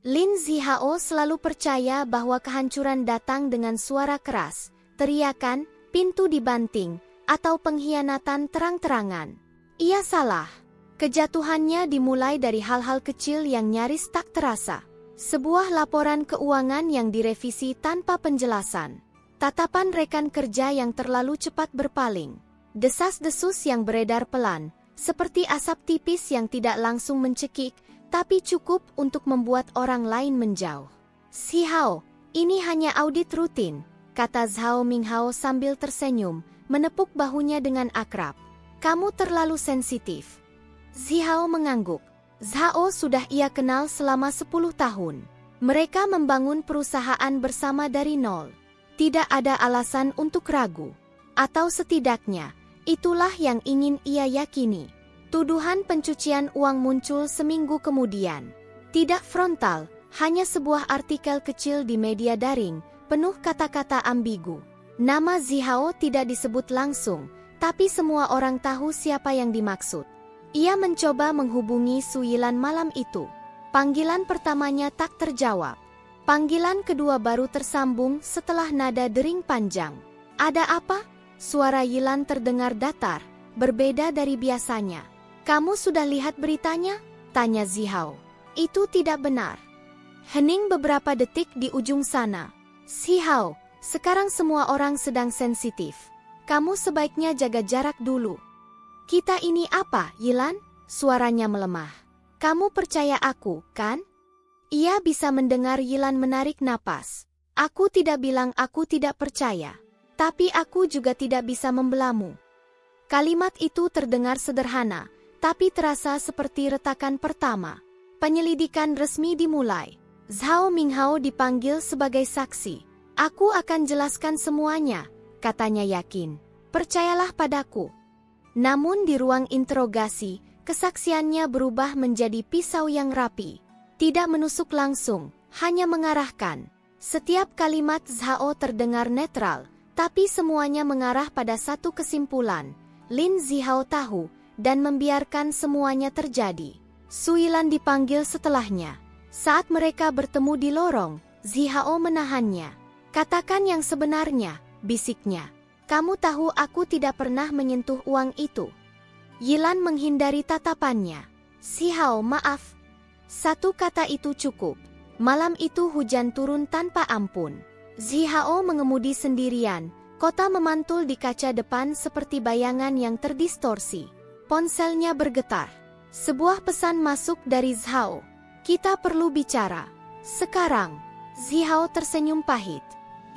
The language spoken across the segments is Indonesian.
Lin Zihao selalu percaya bahwa kehancuran datang dengan suara keras, teriakan, pintu dibanting, atau pengkhianatan terang-terangan. Ia salah. Kejatuhannya dimulai dari hal-hal kecil yang nyaris tak terasa. Sebuah laporan keuangan yang direvisi tanpa penjelasan. Tatapan rekan kerja yang terlalu cepat berpaling. Desas-desus yang beredar pelan, seperti asap tipis yang tidak langsung mencekik, tapi cukup untuk membuat orang lain menjauh. "Zihao, ini hanya audit rutin," kata Zhao Minghao sambil tersenyum, menepuk bahunya dengan akrab. "Kamu terlalu sensitif." Zihao mengangguk. Zhao sudah ia kenal selama 10 tahun. Mereka membangun perusahaan bersama dari nol. Tidak ada alasan untuk ragu. Atau setidaknya, itulah yang ingin ia yakini. Tuduhan pencucian uang muncul seminggu kemudian. Tidak frontal, hanya sebuah artikel kecil di media daring, penuh kata-kata ambigu. Nama Zihao tidak disebut langsung, tapi semua orang tahu siapa yang dimaksud. Ia mencoba menghubungi Su Yilan malam itu. Panggilan pertamanya tak terjawab. Panggilan kedua baru tersambung setelah nada dering panjang. "Ada apa?" Suara Yilan terdengar datar, berbeda dari biasanya. "Kamu sudah lihat beritanya?" tanya Zihao. "Itu tidak benar." Hening beberapa detik di ujung sana. "Zihao, sekarang semua orang sedang sensitif. Kamu sebaiknya jaga jarak dulu." "Kita ini apa, Yilan?" Suaranya melemah. "Kamu percaya aku, kan?" Ia bisa mendengar Yilan menarik napas. "Aku tidak bilang aku tidak percaya. Tapi aku juga tidak bisa membelamu." Kalimat itu terdengar sederhana, tapi terasa seperti retakan pertama. Penyelidikan resmi dimulai. Zhao Minghao dipanggil sebagai saksi. "Aku akan jelaskan semuanya," katanya yakin. "Percayalah padaku." Namun di ruang interogasi, kesaksiannya berubah menjadi pisau yang rapi. Tidak menusuk langsung, hanya mengarahkan. Setiap kalimat Zhao terdengar netral, tapi semuanya mengarah pada satu kesimpulan. Lin Zihao tahu, dan membiarkan semuanya terjadi. Su Yilan dipanggil setelahnya. Saat mereka bertemu di lorong, Zihao menahannya. "Katakan yang sebenarnya," bisiknya. "Kamu tahu aku tidak pernah menyentuh uang itu." Yilan menghindari tatapannya. "Zihao, maaf." Satu kata itu cukup. Malam itu hujan turun tanpa ampun. Zihao mengemudi sendirian. Kota memantul di kaca depan seperti bayangan yang terdistorsi. Ponselnya bergetar. Sebuah pesan masuk dari Zhao. "Kita perlu bicara. Sekarang." Zihao tersenyum pahit.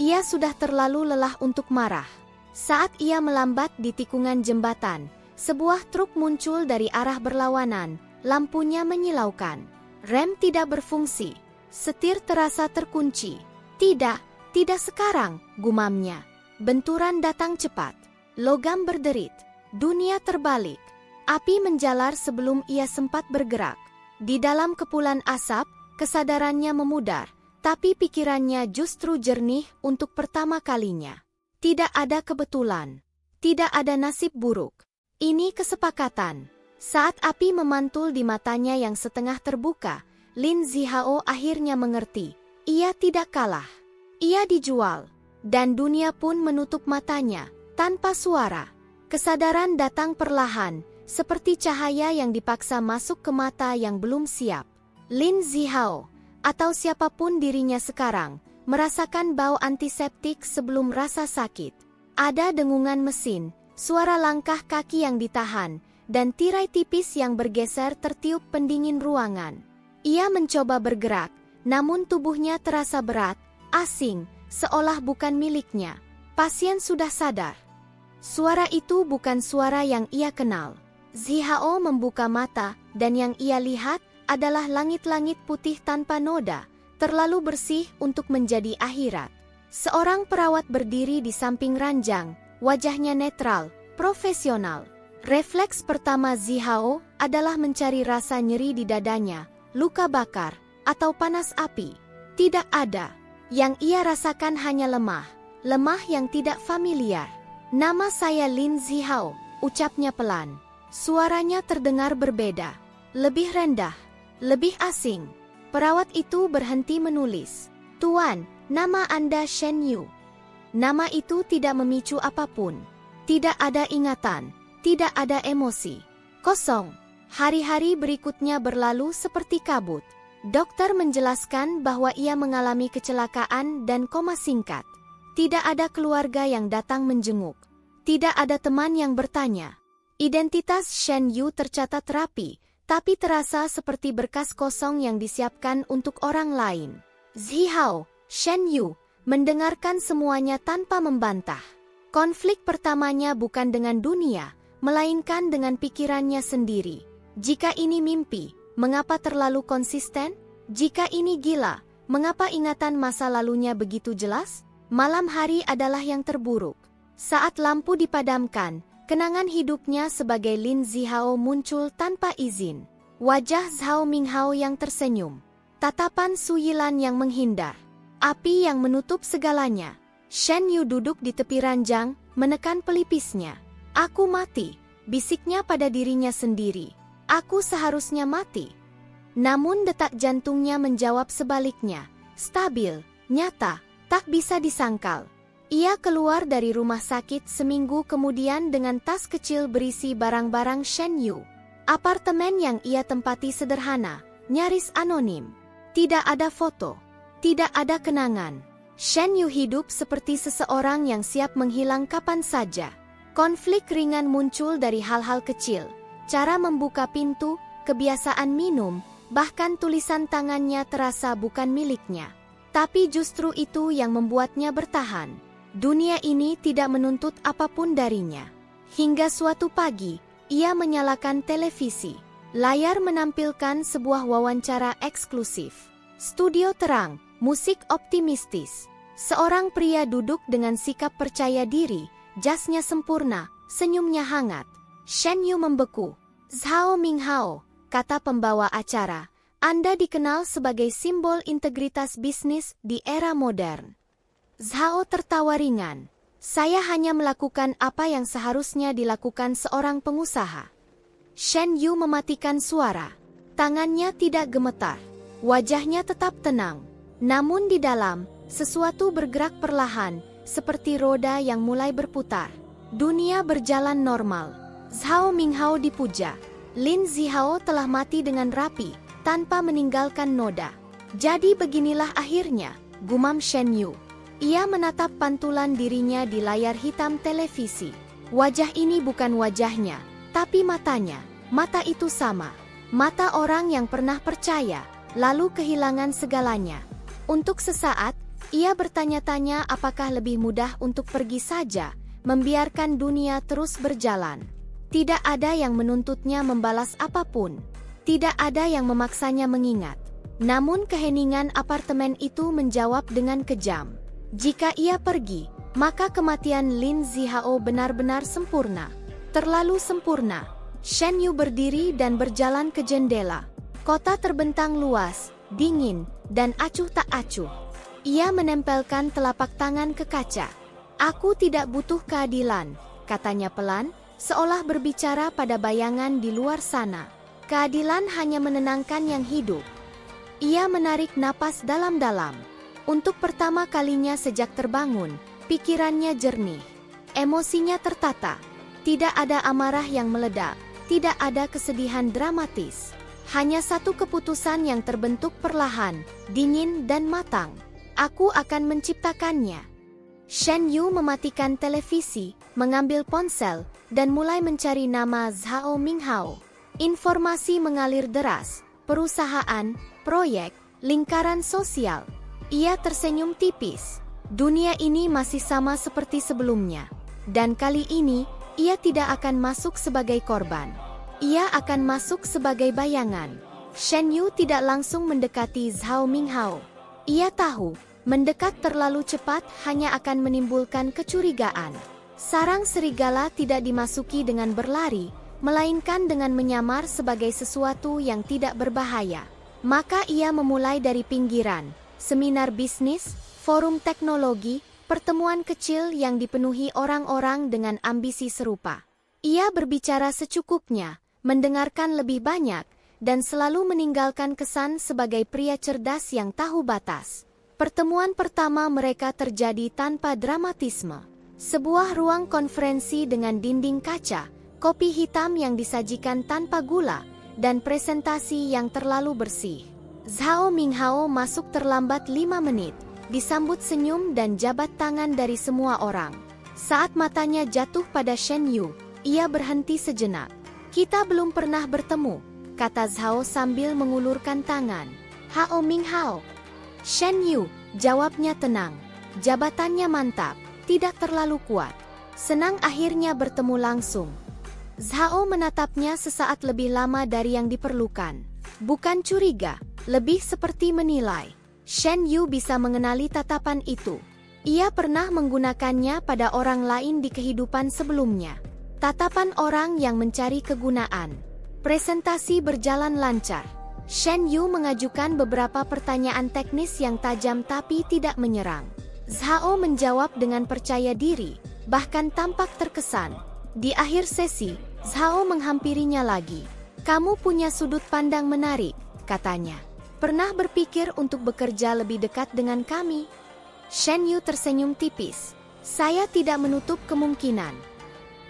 Ia sudah terlalu lelah untuk marah. Saat ia melambat di tikungan jembatan, sebuah truk muncul dari arah berlawanan, lampunya menyilaukan. Rem tidak berfungsi. Setir terasa terkunci. Tidak sekarang," gumamnya. Benturan datang cepat. Logam berderit. Dunia terbalik. Api menjalar sebelum ia sempat bergerak. Di dalam kepulan asap, kesadarannya memudar, tapi pikirannya justru jernih untuk pertama kalinya. Tidak ada kebetulan. Tidak ada nasib buruk. Ini kesepakatan. Saat api memantul di matanya yang setengah terbuka, Lin Zihao akhirnya mengerti. Ia tidak kalah. Ia dijual. Dan dunia pun menutup matanya, tanpa suara. Kesadaran datang perlahan, seperti cahaya yang dipaksa masuk ke mata yang belum siap. Lin Zihao, atau siapapun dirinya sekarang, merasakan bau antiseptik sebelum rasa sakit. Ada dengungan mesin, suara langkah kaki yang ditahan, dan tirai tipis yang bergeser tertiup pendingin ruangan. Ia mencoba bergerak, namun tubuhnya terasa berat, asing, seolah bukan miliknya. Pasien sudah sadar. Suara itu bukan suara yang ia kenal. Zihao membuka mata, dan yang ia lihat adalah langit-langit putih tanpa noda, terlalu bersih untuk menjadi akhirat. Seorang perawat berdiri di samping ranjang, wajahnya netral, profesional. Refleks pertama Zihao adalah mencari rasa nyeri di dadanya, luka bakar, atau panas api. Tidak ada. Yang ia rasakan hanya lemah yang tidak familiar. "Nama saya Lin Zihao," ucapnya pelan. Suaranya terdengar berbeda, lebih rendah, lebih asing. Perawat itu berhenti menulis. "Tuan, nama Anda Shen Yu." Nama itu tidak memicu apapun. Tidak ada ingatan, tidak ada emosi. Kosong. Hari-hari berikutnya berlalu seperti kabut. Dokter menjelaskan bahwa ia mengalami kecelakaan dan koma singkat. Tidak ada keluarga yang datang menjenguk. Tidak ada teman yang bertanya. Identitas Shen Yu tercatat rapi, tapi terasa seperti berkas kosong yang disiapkan untuk orang lain. Zhihao, Shen Yu, mendengarkan semuanya tanpa membantah. Konflik pertamanya bukan dengan dunia, melainkan dengan pikirannya sendiri. Jika ini mimpi, mengapa terlalu konsisten? Jika ini gila, mengapa ingatan masa lalunya begitu jelas? Malam hari adalah yang terburuk. Saat lampu dipadamkan, kenangan hidupnya sebagai Lin Zhihao muncul tanpa izin. Wajah Zhao Minghao yang tersenyum. Tatapan Su Yilan yang menghindar. Api yang menutup segalanya. Shen Yu duduk di tepi ranjang, menekan pelipisnya. "Aku mati," bisiknya pada dirinya sendiri. "Aku seharusnya mati." Namun detak jantungnya menjawab sebaliknya. Stabil, nyata, tak bisa disangkal. Ia keluar dari rumah sakit seminggu kemudian dengan tas kecil berisi barang-barang Shen Yu. Apartemen yang ia tempati sederhana, nyaris anonim. Tidak ada foto, tidak ada kenangan. Shen Yu hidup seperti seseorang yang siap menghilang kapan saja. Konflik ringan muncul dari hal-hal kecil. Cara membuka pintu, kebiasaan minum, bahkan tulisan tangannya terasa bukan miliknya. Tapi justru itu yang membuatnya bertahan. Dunia ini tidak menuntut apapun darinya. Hingga suatu pagi, ia menyalakan televisi. Layar menampilkan sebuah wawancara eksklusif. Studio terang, musik optimistis. Seorang pria duduk dengan sikap percaya diri, jasnya sempurna, senyumnya hangat. Shen Yu membeku. "Zhao Minghao," kata pembawa acara, "Anda dikenal sebagai simbol integritas bisnis di era modern." Zhao tertawa ringan. "Saya hanya melakukan apa yang seharusnya dilakukan seorang pengusaha." Shen Yu mematikan suara. Tangannya tidak gemetar. Wajahnya tetap tenang. Namun di dalam, sesuatu bergerak perlahan, seperti roda yang mulai berputar. Dunia berjalan normal. Zhao Minghao dipuja. Lin Zhihao telah mati dengan rapi, tanpa meninggalkan noda. "Jadi beginilah akhirnya," gumam Shen Yu. Ia menatap pantulan dirinya di layar hitam televisi. Wajah ini bukan wajahnya, tapi matanya. Mata itu sama. Mata orang yang pernah percaya, lalu kehilangan segalanya. Untuk sesaat, ia bertanya-tanya apakah lebih mudah untuk pergi saja, membiarkan dunia terus berjalan. Tidak ada yang menuntutnya membalas apapun. Tidak ada yang memaksanya mengingat. Namun keheningan apartemen itu menjawab dengan kejam. Jika ia pergi, maka kematian Lin Zhihao benar-benar sempurna. Terlalu sempurna. Shen Yu berdiri dan berjalan ke jendela. Kota terbentang luas, dingin, dan acuh tak acuh. Ia menempelkan telapak tangan ke kaca. "Aku tidak butuh keadilan," katanya pelan, seolah berbicara pada bayangan di luar sana. "Keadilan hanya menenangkan yang hidup." Ia menarik napas dalam-dalam. Untuk pertama kalinya sejak terbangun, pikirannya jernih. Emosinya tertata. Tidak ada amarah yang meledak, tidak ada kesedihan dramatis. Hanya satu keputusan yang terbentuk perlahan, dingin dan matang. "Aku akan menciptakannya." Shen Yu mematikan televisi, mengambil ponsel, dan mulai mencari nama Zhao Minghao. Informasi mengalir deras, perusahaan, proyek, lingkaran sosial. Ia tersenyum tipis. Dunia ini masih sama seperti sebelumnya. Dan kali ini, ia tidak akan masuk sebagai korban. Ia akan masuk sebagai bayangan. Shen Yu tidak langsung mendekati Zhao Minghao. Ia tahu, mendekat terlalu cepat hanya akan menimbulkan kecurigaan. Sarang serigala tidak dimasuki dengan berlari, melainkan dengan menyamar sebagai sesuatu yang tidak berbahaya. Maka ia memulai dari pinggiran. Seminar bisnis, forum teknologi, pertemuan kecil yang dipenuhi orang-orang dengan ambisi serupa. Ia berbicara secukupnya, mendengarkan lebih banyak, dan selalu meninggalkan kesan sebagai pria cerdas yang tahu batas. Pertemuan pertama mereka terjadi tanpa dramatisme. Sebuah ruang konferensi dengan dinding kaca, kopi hitam yang disajikan tanpa gula, dan presentasi yang terlalu bersih. Zhao Minghao masuk terlambat 5 menit, disambut senyum dan jabat tangan dari semua orang. Saat matanya jatuh pada Shen Yu, ia berhenti sejenak. "Kita belum pernah bertemu," kata Zhao sambil mengulurkan tangan. "Hao Minghao." "Shen Yu," jawabnya tenang. Jabatannya mantap, tidak terlalu kuat. "Senang akhirnya bertemu langsung." Zhao menatapnya sesaat lebih lama dari yang diperlukan. Bukan curiga, lebih seperti menilai. Shen Yu bisa mengenali tatapan itu. Ia pernah menggunakannya pada orang lain di kehidupan sebelumnya. Tatapan orang yang mencari kegunaan. Presentasi berjalan lancar. Shen Yu mengajukan beberapa pertanyaan teknis yang tajam tapi tidak menyerang. Zhao menjawab dengan percaya diri, bahkan tampak terkesan. Di akhir sesi, Zhao menghampirinya lagi. "Kamu punya sudut pandang menarik," katanya. "Pernah berpikir untuk bekerja lebih dekat dengan kami?" Shen Yu tersenyum tipis. "Saya tidak menutup kemungkinan."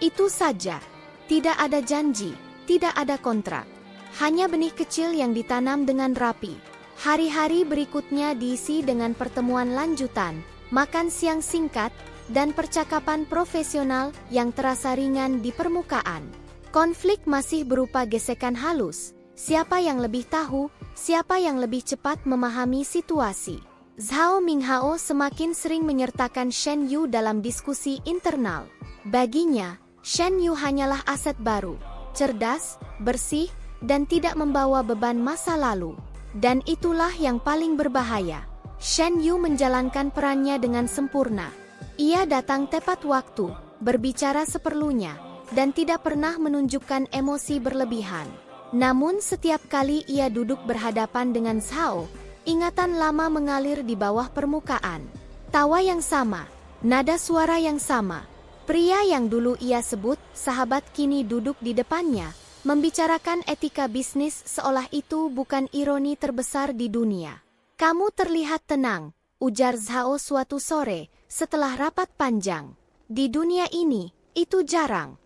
"Itu saja. Tidak ada janji, tidak ada kontrak. Hanya benih kecil yang ditanam dengan rapi." Hari-hari berikutnya diisi dengan pertemuan lanjutan, makan siang singkat, dan percakapan profesional yang terasa ringan di permukaan. Konflik masih berupa gesekan halus. Siapa yang lebih tahu, siapa yang lebih cepat memahami situasi. Zhao Minghao semakin sering menyertakan Shen Yu dalam diskusi internal. Baginya, Shen Yu hanyalah aset baru, cerdas, bersih, dan tidak membawa beban masa lalu. Dan itulah yang paling berbahaya. Shen Yu menjalankan perannya dengan sempurna. Ia datang tepat waktu, berbicara seperlunya, dan tidak pernah menunjukkan emosi berlebihan. Namun setiap kali ia duduk berhadapan dengan Zhao, ingatan lama mengalir di bawah permukaan. Tawa yang sama, nada suara yang sama. Pria yang dulu ia sebut sahabat kini duduk di depannya, membicarakan etika bisnis seolah itu bukan ironi terbesar di dunia. "Kamu terlihat tenang," ujar Zhao suatu sore, setelah rapat panjang. "Di dunia ini, itu jarang."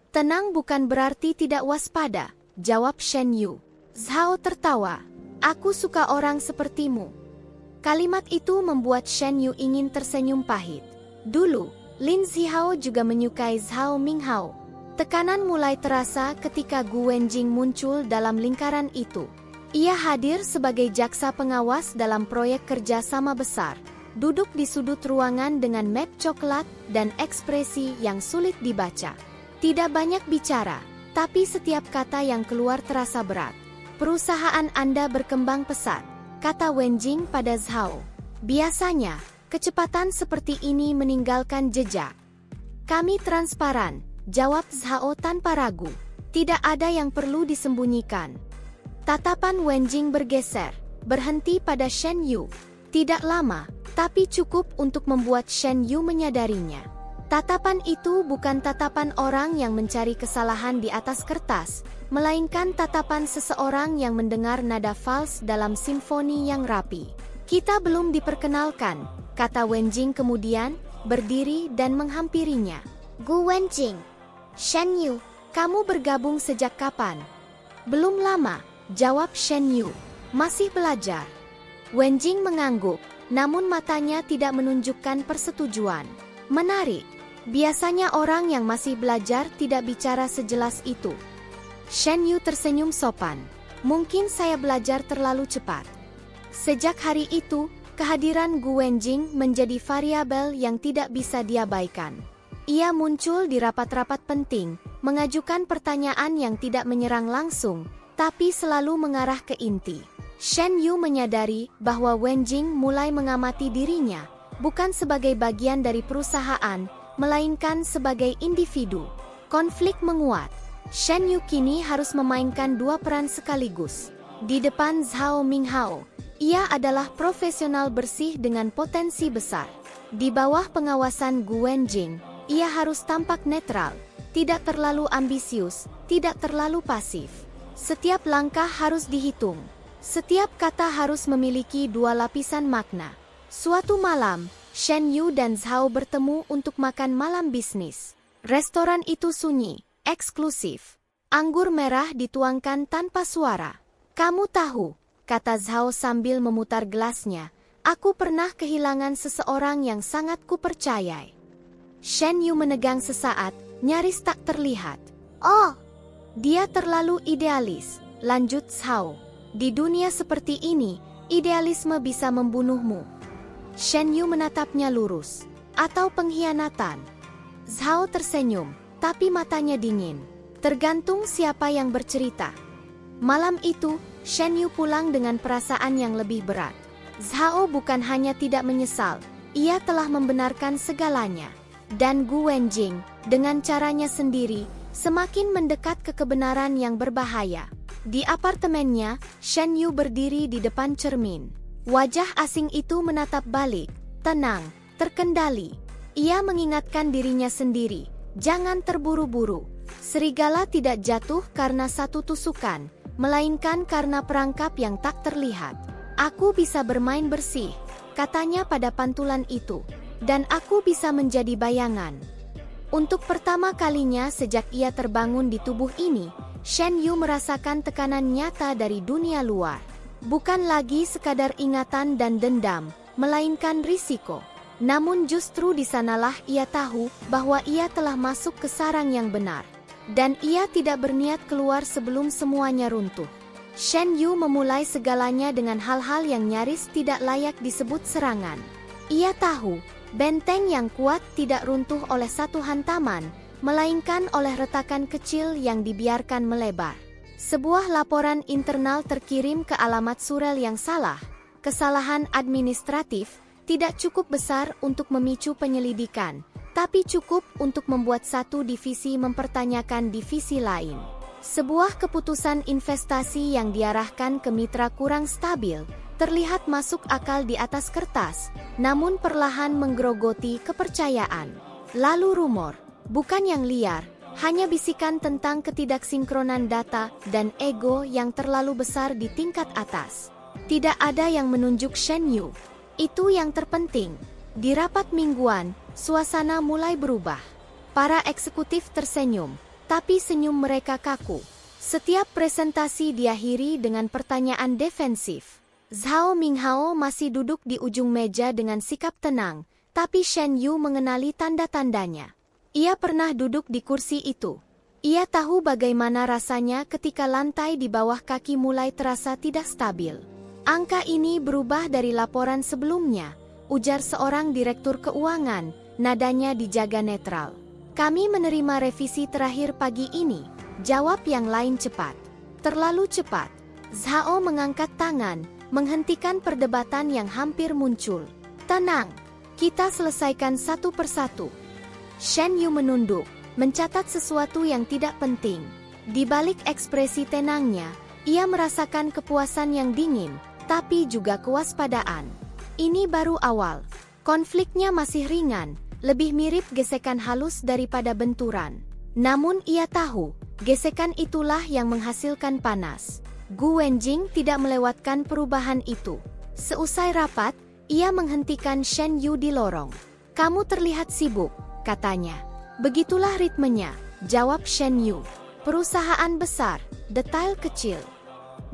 "Tenang bukan berarti tidak waspada," jawab Shen Yu. Zhao tertawa. "Aku suka orang sepertimu." Kalimat itu membuat Shen Yu ingin tersenyum pahit. Dulu, Lin Zihao juga menyukai Zhao Minghao. Tekanan mulai terasa ketika Gu Wenjing muncul dalam lingkaran itu. Ia hadir sebagai jaksa pengawas dalam proyek kerja sama besar. Duduk di sudut ruangan dengan map coklat dan ekspresi yang sulit dibaca. Tidak banyak bicara, tapi setiap kata yang keluar terasa berat. "Perusahaan Anda berkembang pesat," kata Wenjing pada Zhao. "Biasanya, kecepatan seperti ini meninggalkan jejak." "Kami transparan," jawab Zhao tanpa ragu. "Tidak ada yang perlu disembunyikan." Tatapan Wenjing bergeser, berhenti pada Shen Yu. Tidak lama, tapi cukup untuk membuat Shen Yu menyadarinya. Tatapan itu bukan tatapan orang yang mencari kesalahan di atas kertas, melainkan tatapan seseorang yang mendengar nada fals dalam simfoni yang rapi. "Kita belum diperkenalkan," kata Wenjing kemudian, berdiri dan menghampirinya. "Gu Wenjing." "Shen Yu, kamu bergabung sejak kapan?" "Belum lama," jawab Shen Yu. "Masih belajar." Wenjing mengangguk, namun matanya tidak menunjukkan persetujuan. "Menarik. Biasanya orang yang masih belajar tidak bicara sejelas itu." Shen Yu tersenyum sopan. "Mungkin saya belajar terlalu cepat." Sejak hari itu, kehadiran Gu Wenjing menjadi variabel yang tidak bisa diabaikan. Ia muncul di rapat-rapat penting, mengajukan pertanyaan yang tidak menyerang langsung, tapi selalu mengarah ke inti. Shen Yu menyadari bahwa Wenjing mulai mengamati dirinya, bukan sebagai bagian dari perusahaan, melainkan sebagai individu. Konflik menguat. Shen Yu kini harus memainkan dua peran sekaligus. Di depan Zhao Minghao, ia adalah profesional bersih dengan potensi besar. Di bawah pengawasan Gu Wenjing, ia harus tampak netral, tidak terlalu ambisius, tidak terlalu pasif. Setiap langkah harus dihitung. Setiap kata harus memiliki dua lapisan makna. Suatu malam, Shen Yu dan Zhao bertemu untuk makan malam bisnis. Restoran itu sunyi, eksklusif. Anggur merah dituangkan tanpa suara. "Kamu tahu," kata Zhao sambil memutar gelasnya, "aku pernah kehilangan seseorang yang sangat kupercayai." Shen Yu menegang sesaat, nyaris tak terlihat. "Oh, dia terlalu idealis," lanjut Zhao. "Di dunia seperti ini, idealisme bisa membunuhmu." Shen Yu menatapnya lurus. "Atau pengkhianatan?" Zhao tersenyum, tapi matanya dingin. "Tergantung siapa yang bercerita." Malam itu, Shen Yu pulang dengan perasaan yang lebih berat. Zhao bukan hanya tidak menyesal, ia telah membenarkan segalanya. Dan Gu Wenjing, dengan caranya sendiri, semakin mendekat ke kebenaran yang berbahaya. Di apartemennya, Shen Yu berdiri di depan cermin. Wajah asing itu menatap balik, tenang, terkendali. Ia mengingatkan dirinya sendiri, jangan terburu-buru. Serigala tidak jatuh karena satu tusukan, melainkan karena perangkap yang tak terlihat. "Aku bisa bermain bersih," katanya pada pantulan itu. "Dan aku bisa menjadi bayangan." Untuk pertama kalinya sejak ia terbangun di tubuh ini, Shen Yu merasakan tekanan nyata dari dunia luar. Bukan lagi sekadar ingatan dan dendam, melainkan risiko. Namun justru di sanalah ia tahu bahwa ia telah masuk ke sarang yang benar. Dan ia tidak berniat keluar sebelum semuanya runtuh. Shen Yu memulai segalanya dengan hal-hal yang nyaris tidak layak disebut serangan. Ia tahu, benteng yang kuat tidak runtuh oleh satu hantaman, melainkan oleh retakan kecil yang dibiarkan melebar. Sebuah laporan internal terkirim ke alamat surel yang salah. Kesalahan administratif tidak cukup besar untuk memicu penyelidikan, tapi cukup untuk membuat satu divisi mempertanyakan divisi lain. Sebuah keputusan investasi yang diarahkan ke mitra kurang stabil, terlihat masuk akal di atas kertas, namun perlahan menggerogoti kepercayaan. Lalu rumor, bukan yang liar, hanya bisikan tentang ketidaksinkronan data dan ego yang terlalu besar di tingkat atas. Tidak ada yang menunjuk Shen Yu. Itu yang terpenting. Di rapat mingguan, suasana mulai berubah. Para eksekutif tersenyum, tapi senyum mereka kaku. Setiap presentasi diakhiri dengan pertanyaan defensif. Zhao Minghao masih duduk di ujung meja dengan sikap tenang, tapi Shen Yu mengenali tanda-tandanya. Ia pernah duduk di kursi itu. Ia tahu bagaimana rasanya ketika lantai di bawah kaki mulai terasa tidak stabil. "Angka ini berubah dari laporan sebelumnya," ujar seorang direktur keuangan, nadanya dijaga netral. "Kami menerima revisi terakhir pagi ini," jawab yang lain cepat. "Terlalu cepat." Zhao mengangkat tangan, menghentikan perdebatan yang hampir muncul. "Tenang, kita selesaikan satu persatu." Shen Yu menunduk, mencatat sesuatu yang tidak penting. Di balik ekspresi tenangnya, ia merasakan kepuasan yang dingin, tapi juga kewaspadaan. Ini baru awal. Konfliknya masih ringan, lebih mirip gesekan halus daripada benturan. Namun ia tahu, gesekan itulah yang menghasilkan panas. Gu Wenjing tidak melewatkan perubahan itu. Seusai rapat, ia menghentikan Shen Yu di lorong. "Kamu terlihat sibuk," katanya. "Begitulah ritmenya," jawab Shen Yu. "Perusahaan besar, detail kecil."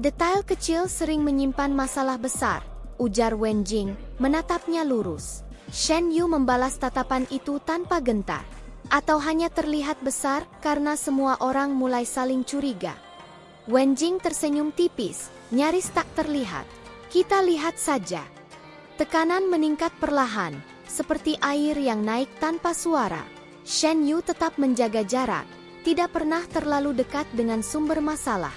"Detail kecil sering menyimpan masalah besar," ujar Wenjing, menatapnya lurus. Shen Yu membalas tatapan itu tanpa gentar. "Atau hanya terlihat besar karena semua orang mulai saling curiga?" Wenjing tersenyum tipis, nyaris tak terlihat. "Kita lihat saja." Tekanan meningkat perlahan, seperti air yang naik tanpa suara. Shen Yu tetap menjaga jarak, tidak pernah terlalu dekat dengan sumber masalah.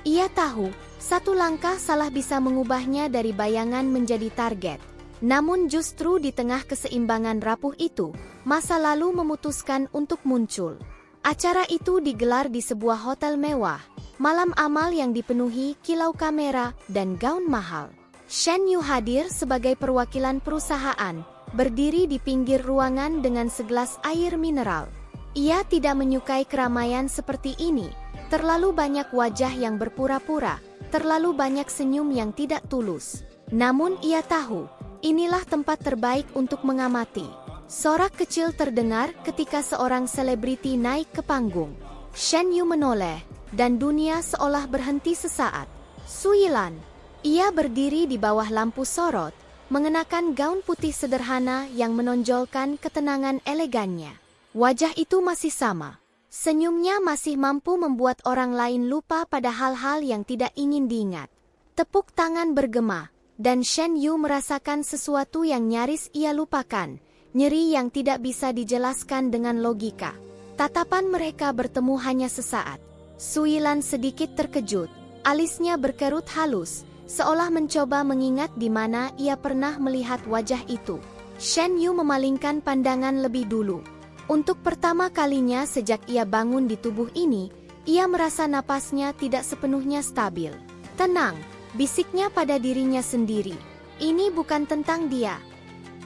Ia tahu, satu langkah salah bisa mengubahnya dari bayangan menjadi target. Namun justru di tengah keseimbangan rapuh itu, masa lalu memutuskan untuk muncul. Acara itu digelar di sebuah hotel mewah, malam amal yang dipenuhi kilau kamera dan gaun mahal. Shen Yu hadir sebagai perwakilan perusahaan, berdiri di pinggir ruangan dengan segelas air mineral. Ia tidak menyukai keramaian seperti ini, Terlalu banyak wajah yang berpura-pura, terlalu banyak senyum yang tidak tulus. Namun ia tahu, inilah tempat terbaik untuk mengamati. Sorak kecil terdengar ketika seorang selebriti naik ke panggung. Shen Yu menoleh, dan dunia seolah berhenti sesaat. Su Yilan. Ia berdiri di bawah lampu sorot, mengenakan gaun putih sederhana yang menonjolkan ketenangan elegannya. Wajah itu masih sama. Senyumnya masih mampu membuat orang lain lupa pada hal-hal yang tidak ingin diingat. Tepuk tangan bergema, dan Shen Yu merasakan sesuatu yang nyaris ia lupakan, nyeri yang tidak bisa dijelaskan dengan logika. Tatapan mereka bertemu hanya sesaat. Su Yilan sedikit terkejut, alisnya berkerut halus, seolah mencoba mengingat di mana ia pernah melihat wajah itu. Shen Yu memalingkan pandangan lebih dulu. Untuk pertama kalinya sejak ia bangun di tubuh ini, ia merasa napasnya tidak sepenuhnya stabil. Tenang, bisiknya pada dirinya sendiri. Ini bukan tentang dia.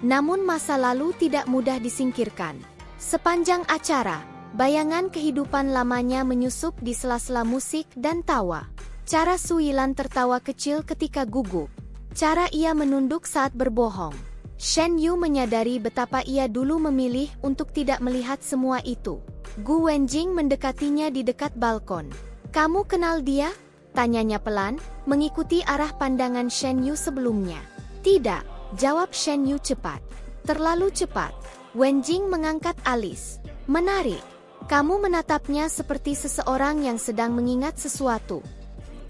Namun masa lalu tidak mudah disingkirkan. Sepanjang acara, bayangan kehidupan lamanya menyusup di sela-sela musik dan tawa. Cara Su Yilan tertawa kecil ketika gugup. Cara ia menunduk saat berbohong. Shen Yu menyadari betapa ia dulu memilih untuk tidak melihat semua itu. Gu Wenjing mendekatinya di dekat balkon. "Kamu kenal dia?" tanyanya pelan, mengikuti arah pandangan Shen Yu sebelumnya. "Tidak," jawab Shen Yu cepat. "Terlalu cepat." Wenjing mengangkat alis. "Menarik. Kamu menatapnya seperti seseorang yang sedang mengingat sesuatu."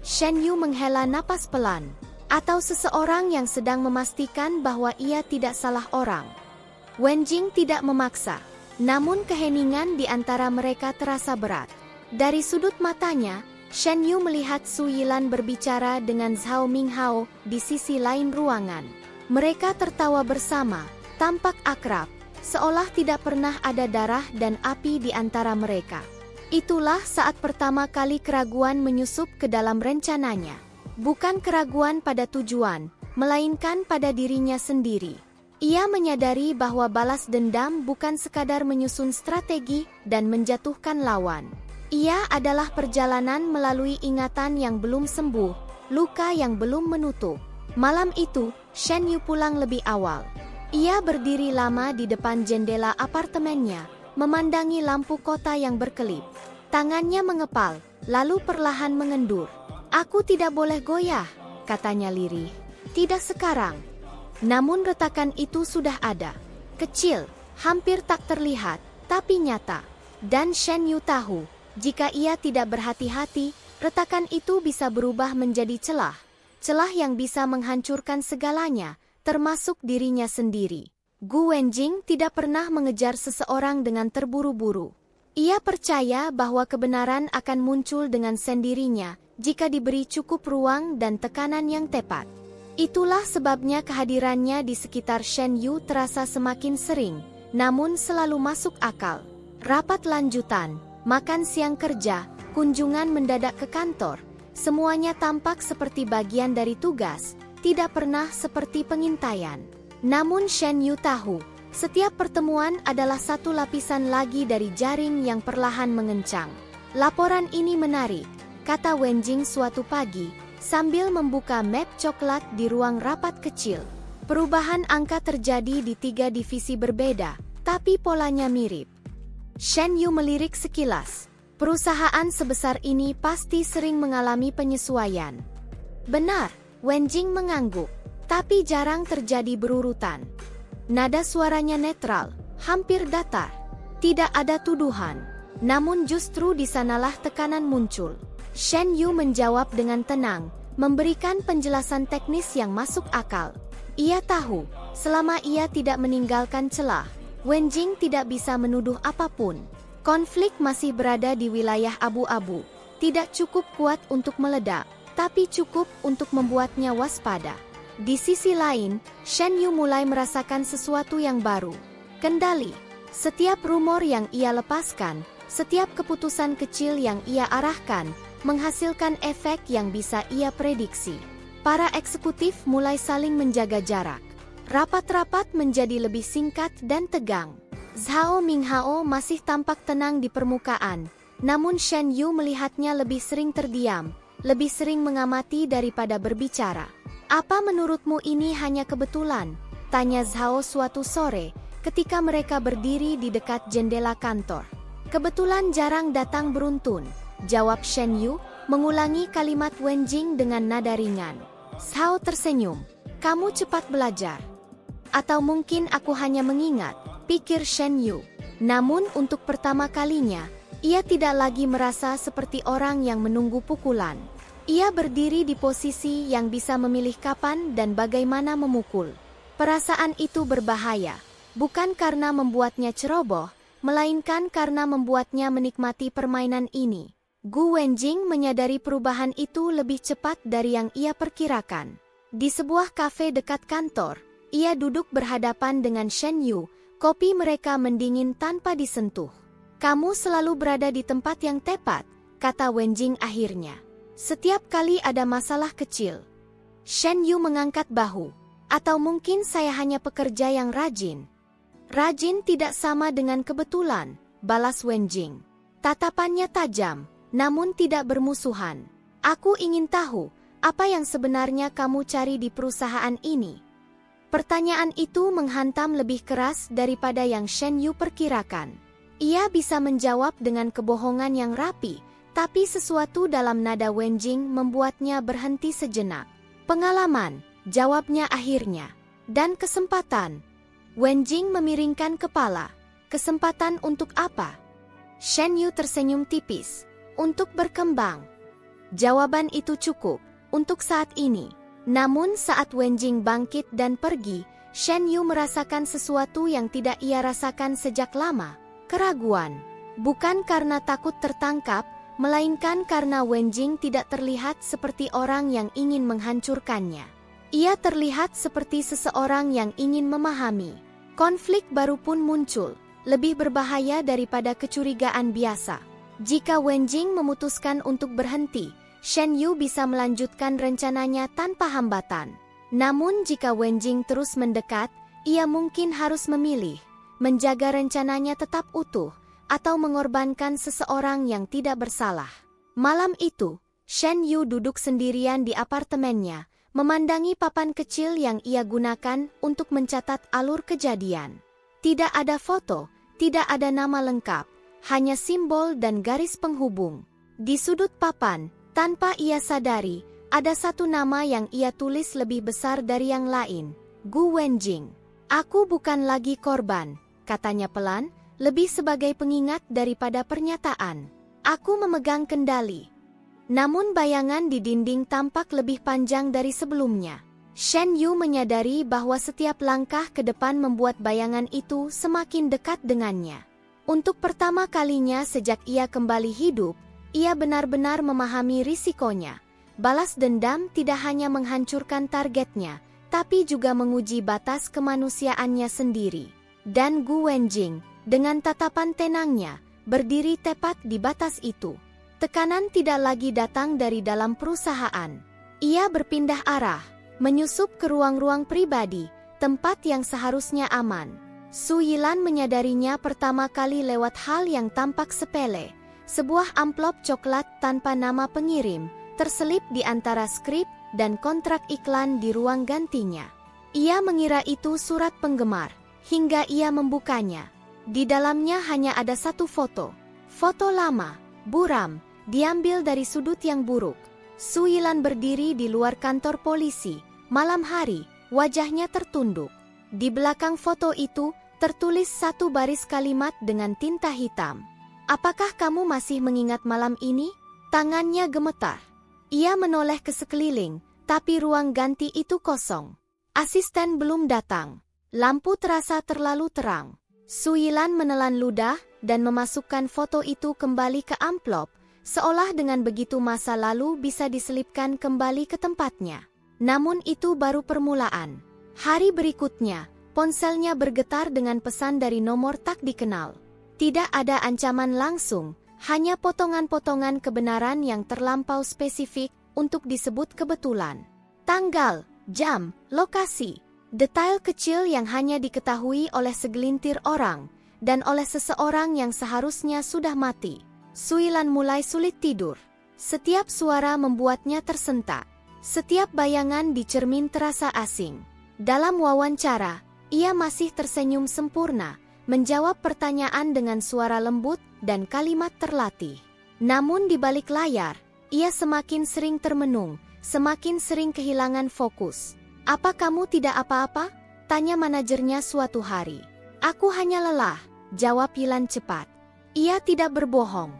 Shen Yu menghela napas pelan. "Atau seseorang yang sedang memastikan bahwa ia tidak salah orang." Wenjing tidak memaksa, namun keheningan di antara mereka terasa berat. Dari sudut matanya, Shen Yu melihat Su Yilan berbicara dengan Zhao Minghao di sisi lain ruangan. Mereka tertawa bersama, tampak akrab, seolah tidak pernah ada darah dan api di antara mereka. Itulah saat pertama kali keraguan menyusup ke dalam rencananya. Bukan keraguan pada tujuan, melainkan pada dirinya sendiri. Ia menyadari bahwa balas dendam bukan sekadar menyusun strategi dan menjatuhkan lawan. Ia adalah perjalanan melalui ingatan yang belum sembuh, luka yang belum menutup. Malam itu, Shen Yu pulang lebih awal. Ia berdiri lama di depan jendela apartemennya, memandangi lampu kota yang berkelip. Tangannya mengepal, lalu perlahan mengendur. "Aku tidak boleh goyah," katanya lirih. "Tidak sekarang." Namun retakan itu sudah ada. Kecil, hampir tak terlihat, tapi nyata. Dan Shen Yu tahu, jika ia tidak berhati-hati, retakan itu bisa berubah menjadi celah. Celah yang bisa menghancurkan segalanya, termasuk dirinya sendiri. Gu Wenjing tidak pernah mengejar seseorang dengan terburu-buru. Ia percaya bahwa kebenaran akan muncul dengan sendirinya, jika diberi cukup ruang dan tekanan yang tepat. Itulah sebabnya kehadirannya di sekitar Shen Yu terasa semakin sering, namun selalu masuk akal. Rapat lanjutan, makan siang kerja, kunjungan mendadak ke kantor, semuanya tampak seperti bagian dari tugas, tidak pernah seperti pengintaian. Namun Shen Yu tahu, setiap pertemuan adalah satu lapisan lagi dari jaring yang perlahan mengencang. "Laporan ini menarik," kata Wenjing suatu pagi, sambil membuka map coklat di ruang rapat kecil. Perubahan angka terjadi di 3 divisi berbeda, tapi polanya mirip. Shen Yu melirik sekilas. Perusahaan sebesar ini pasti sering mengalami penyesuaian. "Benar," Wenjing mengangguk, "tapi jarang terjadi berurutan." Nada suaranya netral, hampir datar. Tidak ada tuduhan. Namun justru di sanalah tekanan muncul. Shen Yu menjawab dengan tenang, memberikan penjelasan teknis yang masuk akal. Ia tahu, selama ia tidak meninggalkan celah, Wenjing tidak bisa menuduh apapun. Konflik masih berada di wilayah abu-abu. Tidak cukup kuat untuk meledak, tapi cukup untuk membuatnya waspada. Di sisi lain, Shen Yu mulai merasakan sesuatu yang baru. Kendali. Setiap rumor yang ia lepaskan, setiap keputusan kecil yang ia arahkan, menghasilkan efek yang bisa ia prediksi. Para eksekutif mulai saling menjaga jarak. Rapat-rapat menjadi lebih singkat dan tegang. Zhao Minghao masih tampak tenang di permukaan, namun Shen Yu melihatnya lebih sering terdiam, lebih sering mengamati daripada berbicara. "Apa menurutmu ini hanya kebetulan?" tanya Zhao suatu sore, ketika mereka berdiri di dekat jendela kantor. "Kebetulan jarang datang beruntun," jawab Shen Yu, mengulangi kalimat Wenjing dengan nada ringan. Zhao tersenyum. "Kamu cepat belajar. Atau mungkin aku hanya mengingat," pikir Shen Yu. Namun untuk pertama kalinya, ia tidak lagi merasa seperti orang yang menunggu pukulan. Ia berdiri di posisi yang bisa memilih kapan dan bagaimana memukul. Perasaan itu berbahaya, bukan karena membuatnya ceroboh, melainkan karena membuatnya menikmati permainan ini. Gu Wenjing menyadari perubahan itu lebih cepat dari yang ia perkirakan. Di sebuah kafe dekat kantor, ia duduk berhadapan dengan Shen Yu, kopi mereka mendingin tanpa disentuh. "Kamu selalu berada di tempat yang tepat," kata Wenjing akhirnya. "Setiap kali ada masalah kecil." Shen Yu mengangkat bahu. "Atau mungkin saya hanya pekerja yang rajin." "Rajin tidak sama dengan kebetulan," balas Wenjing. Tatapannya tajam, namun tidak bermusuhan. "Aku ingin tahu, apa yang sebenarnya kamu cari di perusahaan ini?" Pertanyaan itu menghantam lebih keras daripada yang Shen Yu perkirakan. Ia bisa menjawab dengan kebohongan yang rapi, tapi sesuatu dalam nada Wenjing membuatnya berhenti sejenak. "Pengalaman," jawabnya akhirnya. "Dan kesempatan." Wenjing memiringkan kepala. "Kesempatan untuk apa?" Shen Yu tersenyum tipis. "Untuk berkembang." Jawaban itu cukup untuk saat ini. Namun saat Wenjing bangkit dan pergi, Shen Yu merasakan sesuatu yang tidak ia rasakan sejak lama. Keraguan. Bukan karena takut tertangkap, melainkan karena Wenjing tidak terlihat seperti orang yang ingin menghancurkannya. Ia terlihat seperti seseorang yang ingin memahami. Konflik baru pun muncul, lebih berbahaya daripada kecurigaan biasa. Jika Wenjing memutuskan untuk berhenti, Shen Yu bisa melanjutkan rencananya tanpa hambatan. Namun jika Wenjing terus mendekat, ia mungkin harus memilih, menjaga rencananya tetap utuh, atau mengorbankan seseorang yang tidak bersalah. Malam itu, Shen Yu duduk sendirian di apartemennya, memandangi papan kecil yang ia gunakan untuk mencatat alur kejadian. Tidak ada foto, tidak ada nama lengkap, hanya simbol dan garis penghubung. Di sudut papan, tanpa ia sadari, ada satu nama yang ia tulis lebih besar dari yang lain, Gu Wenjing. "Aku bukan lagi korban," katanya pelan, lebih sebagai pengingat daripada pernyataan. "Aku memegang kendali." Namun bayangan di dinding tampak lebih panjang dari sebelumnya. Shen Yu menyadari bahwa setiap langkah ke depan membuat bayangan itu semakin dekat dengannya. Untuk pertama kalinya sejak ia kembali hidup, ia benar-benar memahami risikonya. Balas dendam tidak hanya menghancurkan targetnya, tapi juga menguji batas kemanusiaannya sendiri. Dan Gu Wenjing, dengan tatapan tenangnya, berdiri tepat di batas itu. Tekanan tidak lagi datang dari dalam perusahaan. Ia berpindah arah, menyusup ke ruang-ruang pribadi, tempat yang seharusnya aman. Su Yilan menyadarinya pertama kali lewat hal yang tampak sepele, sebuah amplop coklat tanpa nama pengirim, terselip di antara skrip dan kontrak iklan di ruang gantinya. Ia mengira itu surat penggemar, hingga ia membukanya. Di dalamnya hanya ada satu foto. Foto lama, buram, diambil dari sudut yang buruk. Su Yilan berdiri di luar kantor polisi, malam hari, wajahnya tertunduk. Di belakang foto itu, tertulis satu baris kalimat dengan tinta hitam. "Apakah kamu masih mengingat malam ini?" Tangannya gemetar. Ia menoleh ke sekeliling, tapi ruang ganti itu kosong. Asisten belum datang. Lampu terasa terlalu terang. Su Yilan menelan ludah dan memasukkan foto itu kembali ke amplop, seolah dengan begitu masa lalu bisa diselipkan kembali ke tempatnya. Namun itu baru permulaan. Hari berikutnya, ponselnya bergetar dengan pesan dari nomor tak dikenal. Tidak ada ancaman langsung, hanya potongan-potongan kebenaran yang terlampau spesifik untuk disebut kebetulan. Tanggal, jam, lokasi, detail kecil yang hanya diketahui oleh segelintir orang, dan oleh seseorang yang seharusnya sudah mati. Suyilan mulai sulit tidur. Setiap suara membuatnya tersentak. Setiap bayangan di cermin terasa asing. Dalam wawancara, ia masih tersenyum sempurna, menjawab pertanyaan dengan suara lembut dan kalimat terlatih. Namun di balik layar, ia semakin sering termenung, semakin sering kehilangan fokus. "Apa kamu tidak apa-apa?" tanya manajernya suatu hari. "Aku hanya lelah," jawab Yilan cepat. Ia tidak berbohong.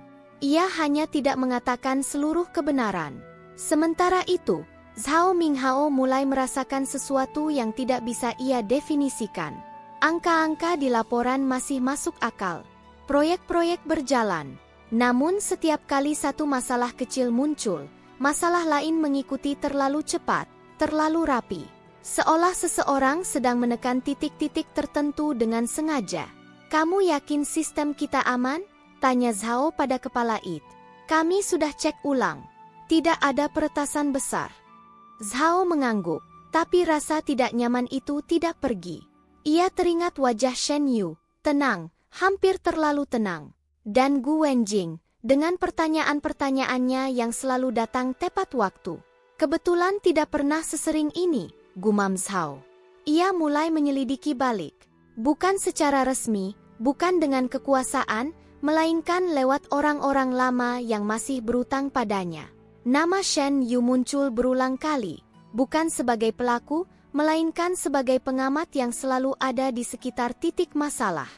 Ia hanya tidak mengatakan seluruh kebenaran. Sementara itu, Zhao Minghao mulai merasakan sesuatu yang tidak bisa ia definisikan. Angka-angka di laporan masih masuk akal. Proyek-proyek berjalan. Namun setiap kali satu masalah kecil muncul, masalah lain mengikuti terlalu cepat, terlalu rapi. Seolah seseorang sedang menekan titik-titik tertentu dengan sengaja. "Kamu yakin sistem kita aman?" tanya Zhao pada kepala It. "Kami sudah cek ulang. Tidak ada peretasan besar." Zhao mengangguk, tapi rasa tidak nyaman itu tidak pergi. Ia teringat wajah Shen Yu, tenang, hampir terlalu tenang. Dan Gu Wenjing, dengan pertanyaan-pertanyaannya yang selalu datang tepat waktu. "Kebetulan tidak pernah sesering ini," gumam Zhao. Ia mulai menyelidiki balik. Bukan secara resmi, bukan dengan kekuasaan, melainkan lewat orang-orang lama yang masih berutang padanya. Nama Shen Yu muncul berulang kali, bukan sebagai pelaku, melainkan sebagai pengamat yang selalu ada di sekitar titik masalah.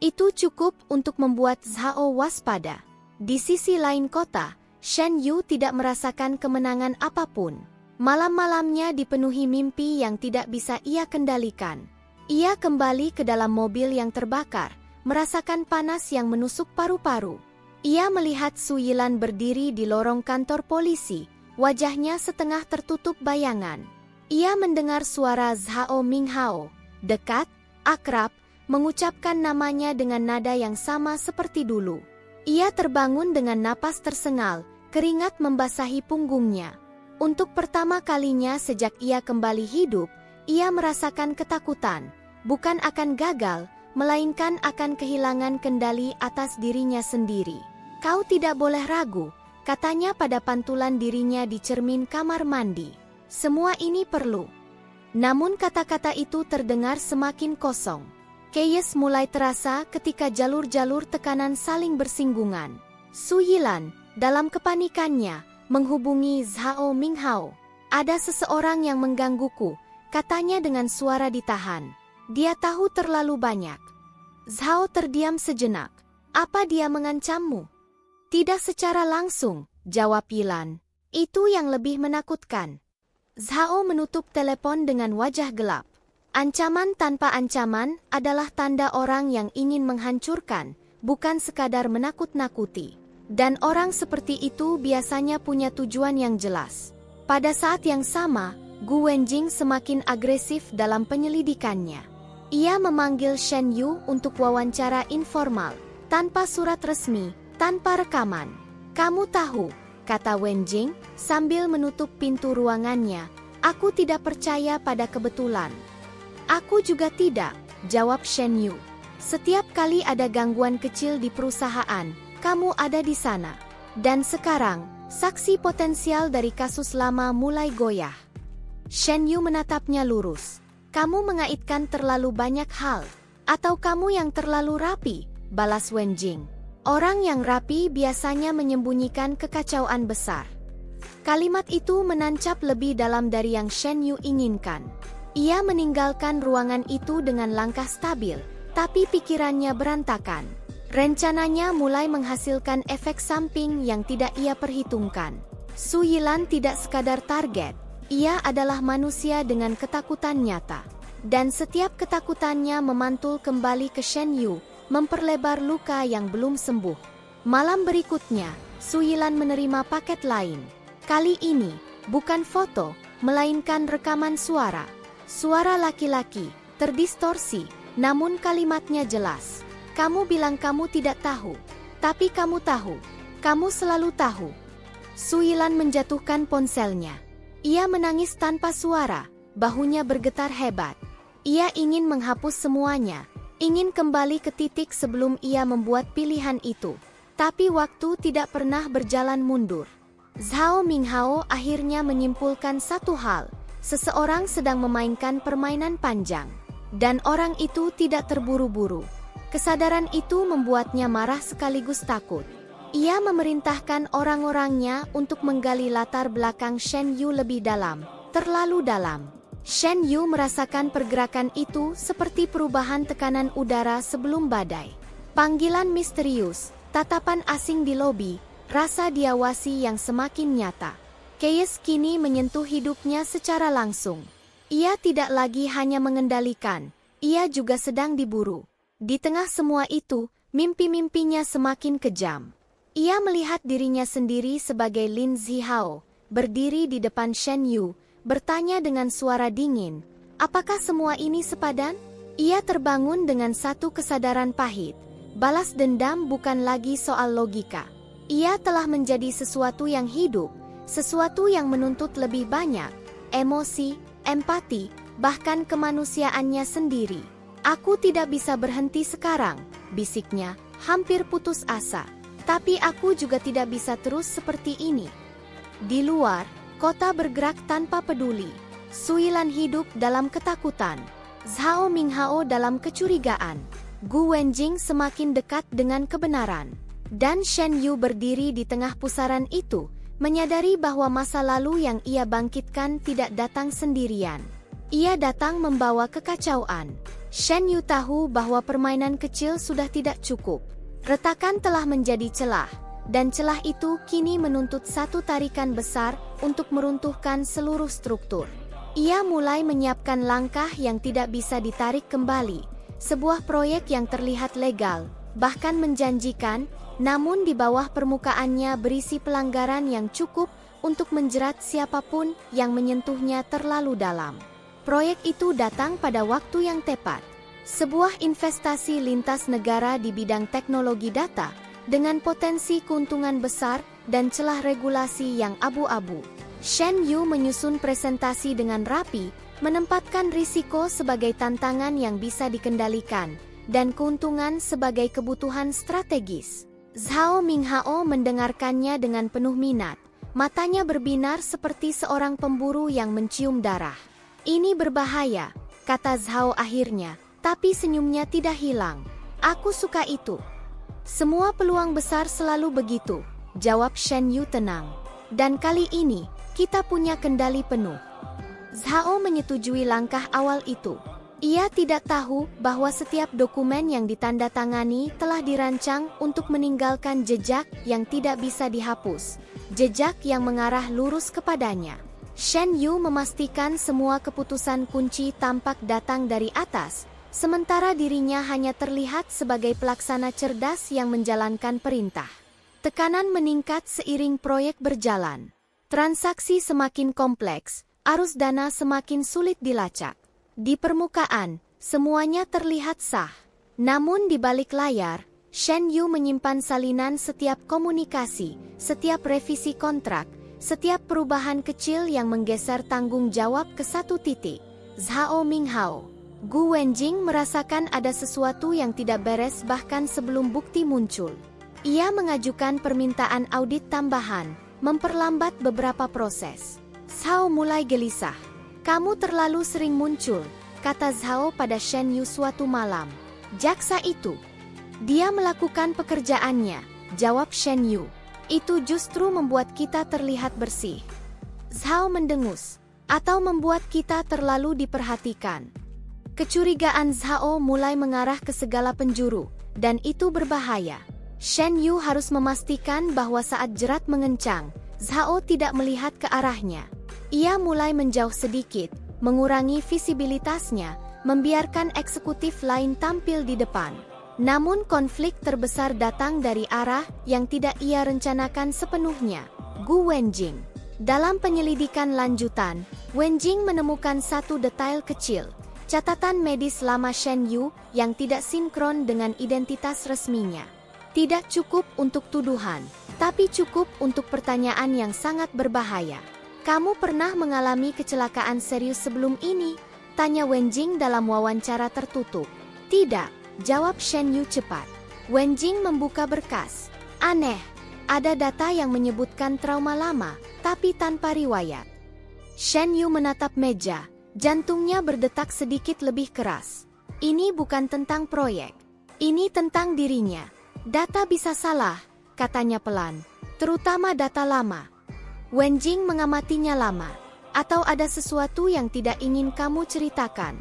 Itu cukup untuk membuat Zhao waspada. Di sisi lain kota, Shen Yu tidak merasakan kemenangan apapun. Malam-malamnya dipenuhi mimpi yang tidak bisa ia kendalikan. Ia kembali ke dalam mobil yang terbakar, merasakan panas yang menusuk paru-paru. Ia melihat Su Yilan berdiri di lorong kantor polisi, wajahnya setengah tertutup bayangan. Ia mendengar suara Zhao Minghao, dekat, akrab, mengucapkan namanya dengan nada yang sama seperti dulu. Ia terbangun dengan napas tersengal, keringat membasahi punggungnya. Untuk pertama kalinya sejak ia kembali hidup, ia merasakan ketakutan, bukan akan gagal, melainkan akan kehilangan kendali atas dirinya sendiri. "Kau tidak boleh ragu," katanya pada pantulan dirinya di cermin kamar mandi. "Semua ini perlu." Namun kata-kata itu terdengar semakin kosong. Chaos mulai terasa ketika jalur-jalur tekanan saling bersinggungan. Su Yilan, dalam kepanikannya, menghubungi Zhao Minghao. "Ada seseorang yang menggangguku," katanya dengan suara ditahan. "Dia tahu terlalu banyak." Zhao terdiam sejenak. "Apa dia mengancammu?" "Tidak secara langsung," jawab Yilan. "Itu yang lebih menakutkan." Zhao menutup telepon dengan wajah gelap. Ancaman tanpa ancaman adalah tanda orang yang ingin menghancurkan, bukan sekadar menakut-nakuti. Dan orang seperti itu biasanya punya tujuan yang jelas. Pada saat yang sama, Gu Wenjing semakin agresif dalam penyelidikannya. Ia memanggil Shen Yu untuk wawancara informal, tanpa surat resmi, tanpa rekaman. "Kamu tahu," kata Wenjing, sambil menutup pintu ruangannya, "aku tidak percaya pada kebetulan." "Aku juga tidak," jawab Shen Yu. "Setiap kali ada gangguan kecil di perusahaan, kamu ada di sana. Dan sekarang, saksi potensial dari kasus lama mulai goyah." Shen Yu menatapnya lurus. "Kamu mengaitkan terlalu banyak hal. Atau kamu yang terlalu rapi," balas Wenjing. "Orang yang rapi biasanya menyembunyikan kekacauan besar." Kalimat itu menancap lebih dalam dari yang Shen Yu inginkan. Ia meninggalkan ruangan itu dengan langkah stabil, tapi pikirannya berantakan. Rencananya mulai menghasilkan efek samping yang tidak ia perhitungkan. Su Yilan tidak sekadar target, ia adalah manusia dengan ketakutan nyata. Dan setiap ketakutannya memantul kembali ke Shen Yu, memperlebar luka yang belum sembuh. Malam berikutnya, Su Yilan menerima paket lain. Kali ini, bukan foto, melainkan rekaman suara. Suara laki-laki, terdistorsi, namun kalimatnya jelas. "Kamu bilang kamu tidak tahu, tapi kamu tahu. Kamu selalu tahu." Su Yilan menjatuhkan ponselnya. Ia menangis tanpa suara, bahunya bergetar hebat. Ia ingin menghapus semuanya, ingin kembali ke titik sebelum ia membuat pilihan itu. Tapi waktu tidak pernah berjalan mundur. Zhao Minghao akhirnya menyimpulkan satu hal, seseorang sedang memainkan permainan panjang. Dan orang itu tidak terburu-buru. Kesadaran itu membuatnya marah sekaligus takut. Ia memerintahkan orang-orangnya untuk menggali latar belakang Shen Yu lebih dalam, terlalu dalam. Shen Yu merasakan pergerakan itu seperti perubahan tekanan udara sebelum badai. Panggilan misterius, tatapan asing di lobi, rasa diawasi yang semakin nyata. Keyes kini menyentuh hidupnya secara langsung. Ia tidak lagi hanya mengendalikan, ia juga sedang diburu. Di tengah semua itu, mimpi-mimpinya semakin kejam. Ia melihat dirinya sendiri sebagai Lin Zihao, berdiri di depan Shen Yu, bertanya dengan suara dingin, apakah semua ini sepadan? Ia terbangun dengan satu kesadaran pahit. Balas dendam bukan lagi soal logika. Ia telah menjadi sesuatu yang hidup, sesuatu yang menuntut lebih banyak, emosi, empati, bahkan kemanusiaannya sendiri. Aku tidak bisa berhenti sekarang, bisiknya, hampir putus asa. Tapi aku juga tidak bisa terus seperti ini. Di luar, kota bergerak tanpa peduli. Suilan hidup dalam ketakutan. Zhao Minghao dalam kecurigaan. Gu Wenjing semakin dekat dengan kebenaran. Dan Shen Yu berdiri di tengah pusaran itu, menyadari bahwa masa lalu yang ia bangkitkan tidak datang sendirian. Ia datang membawa kekacauan. Shen Yu tahu bahwa permainan kecil sudah tidak cukup. Retakan telah menjadi celah, dan celah itu kini menuntut satu tarikan besar untuk meruntuhkan seluruh struktur. Ia mulai menyiapkan langkah yang tidak bisa ditarik kembali, sebuah proyek yang terlihat legal, bahkan menjanjikan, namun di bawah permukaannya berisi pelanggaran yang cukup untuk menjerat siapapun yang menyentuhnya terlalu dalam. Proyek itu datang pada waktu yang tepat. Sebuah investasi lintas negara di bidang teknologi data, dengan potensi keuntungan besar dan celah regulasi yang abu-abu. Shen Yu menyusun presentasi dengan rapi, menempatkan risiko sebagai tantangan yang bisa dikendalikan, dan keuntungan sebagai kebutuhan strategis. Zhao Minghao mendengarkannya dengan penuh minat, matanya berbinar seperti seorang pemburu yang mencium darah. Ini berbahaya, kata Zhao akhirnya. Tapi senyumnya tidak hilang. Aku suka itu. Semua peluang besar selalu begitu, jawab Shen Yu tenang. Dan kali ini, kita punya kendali penuh. Zhao menyetujui langkah awal itu. Ia tidak tahu bahwa setiap dokumen yang ditandatangani telah dirancang untuk meninggalkan jejak yang tidak bisa dihapus. Jejak yang mengarah lurus kepadanya. Shen Yu memastikan semua keputusan kunci tampak datang dari atas, sementara dirinya hanya terlihat sebagai pelaksana cerdas yang menjalankan perintah. Tekanan meningkat seiring proyek berjalan. Transaksi semakin kompleks, arus dana semakin sulit dilacak. Di permukaan, semuanya terlihat sah. Namun di balik layar, Shen Yu menyimpan salinan setiap komunikasi, setiap revisi kontrak, setiap perubahan kecil yang menggeser tanggung jawab ke satu titik. Zhao Minghao. Gu Wenjing merasakan ada sesuatu yang tidak beres bahkan sebelum bukti muncul. Ia mengajukan permintaan audit tambahan, memperlambat beberapa proses. Zhao mulai gelisah. Kamu terlalu sering muncul, kata Zhao pada Shen Yu suatu malam. Jaksa itu. Dia melakukan pekerjaannya, jawab Shen Yu. Itu justru membuat kita terlihat bersih. Zhao mendengus. Atau membuat kita terlalu diperhatikan. Kecurigaan Zhao mulai mengarah ke segala penjuru, dan itu berbahaya. Shen Yu harus memastikan bahwa saat jerat mengencang, Zhao tidak melihat ke arahnya. Ia mulai menjauh sedikit, mengurangi visibilitasnya, membiarkan eksekutif lain tampil di depan. Namun konflik terbesar datang dari arah yang tidak ia rencanakan sepenuhnya, Gu Wenjing. Dalam penyelidikan lanjutan, Wenjing menemukan satu detail kecil. Catatan medis lama Shen Yu yang tidak sinkron dengan identitas resminya. Tidak cukup untuk tuduhan, tapi cukup untuk pertanyaan yang sangat berbahaya. Kamu pernah mengalami kecelakaan serius sebelum ini? Tanya Wenjing dalam wawancara tertutup. Tidak, jawab Shen Yu cepat. Wenjing membuka berkas. Aneh, ada data yang menyebutkan trauma lama, tapi tanpa riwayat. Shen Yu menatap meja, jantungnya berdetak sedikit lebih keras. Ini bukan tentang proyek. Ini tentang dirinya. Data bisa salah, katanya pelan. Terutama data lama. Wenjing mengamatinya lama. Atau ada sesuatu yang tidak ingin kamu ceritakan.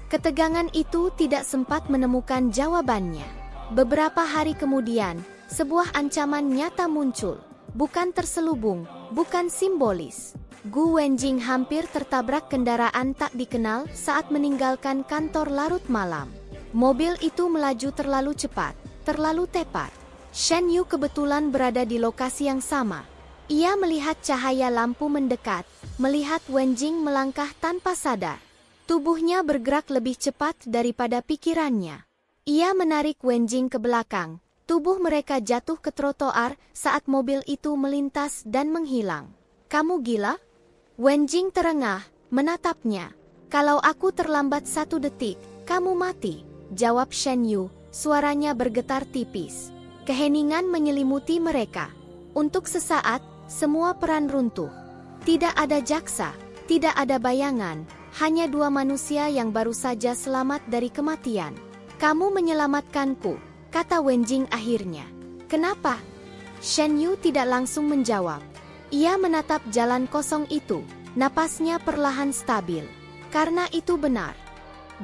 Ketegangan itu tidak sempat menemukan jawabannya. Beberapa hari kemudian, sebuah ancaman nyata muncul. Bukan terselubung, bukan simbolis. Gu Wenjing hampir tertabrak kendaraan tak dikenal saat meninggalkan kantor larut malam. Mobil itu melaju terlalu cepat, terlalu tepat. Shen Yu kebetulan berada di lokasi yang sama. Ia melihat cahaya lampu mendekat, melihat Wenjing melangkah tanpa sadar. Tubuhnya bergerak lebih cepat daripada pikirannya. Ia menarik Wenjing ke belakang. Tubuh mereka jatuh ke trotoar saat mobil itu melintas dan menghilang. Kamu gila? Wenjing terengah, menatapnya. Kalau aku terlambat 1 detik, kamu mati, jawab Shen Yu, suaranya bergetar tipis. Keheningan menyelimuti mereka. Untuk sesaat, semua peran runtuh. Tidak ada jaksa, tidak ada bayangan, hanya 2 manusia yang baru saja selamat dari kematian. Kamu menyelamatkanku, kata Wenjing akhirnya. Kenapa? Shen Yu tidak langsung menjawab. Ia menatap jalan kosong itu, napasnya perlahan stabil. Karena itu benar.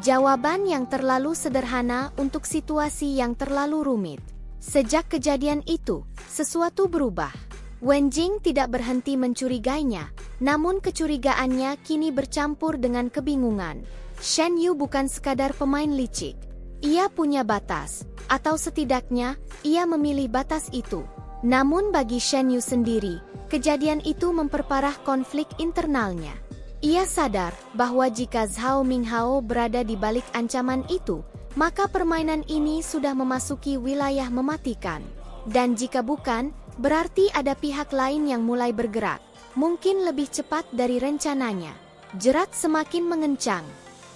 Jawaban yang terlalu sederhana untuk situasi yang terlalu rumit. Sejak kejadian itu, sesuatu berubah. Wenjing tidak berhenti mencurigainya, namun kecurigaannya kini bercampur dengan kebingungan. Shen Yu bukan sekadar pemain licik. Ia punya batas, atau setidaknya, ia memilih batas itu. Namun bagi Shen Yu sendiri, kejadian itu memperparah konflik internalnya. Ia sadar bahwa jika Zhao Minghao berada di balik ancaman itu, maka permainan ini sudah memasuki wilayah mematikan. Dan jika bukan, berarti ada pihak lain yang mulai bergerak, mungkin lebih cepat dari rencananya. Jerat semakin mengencang.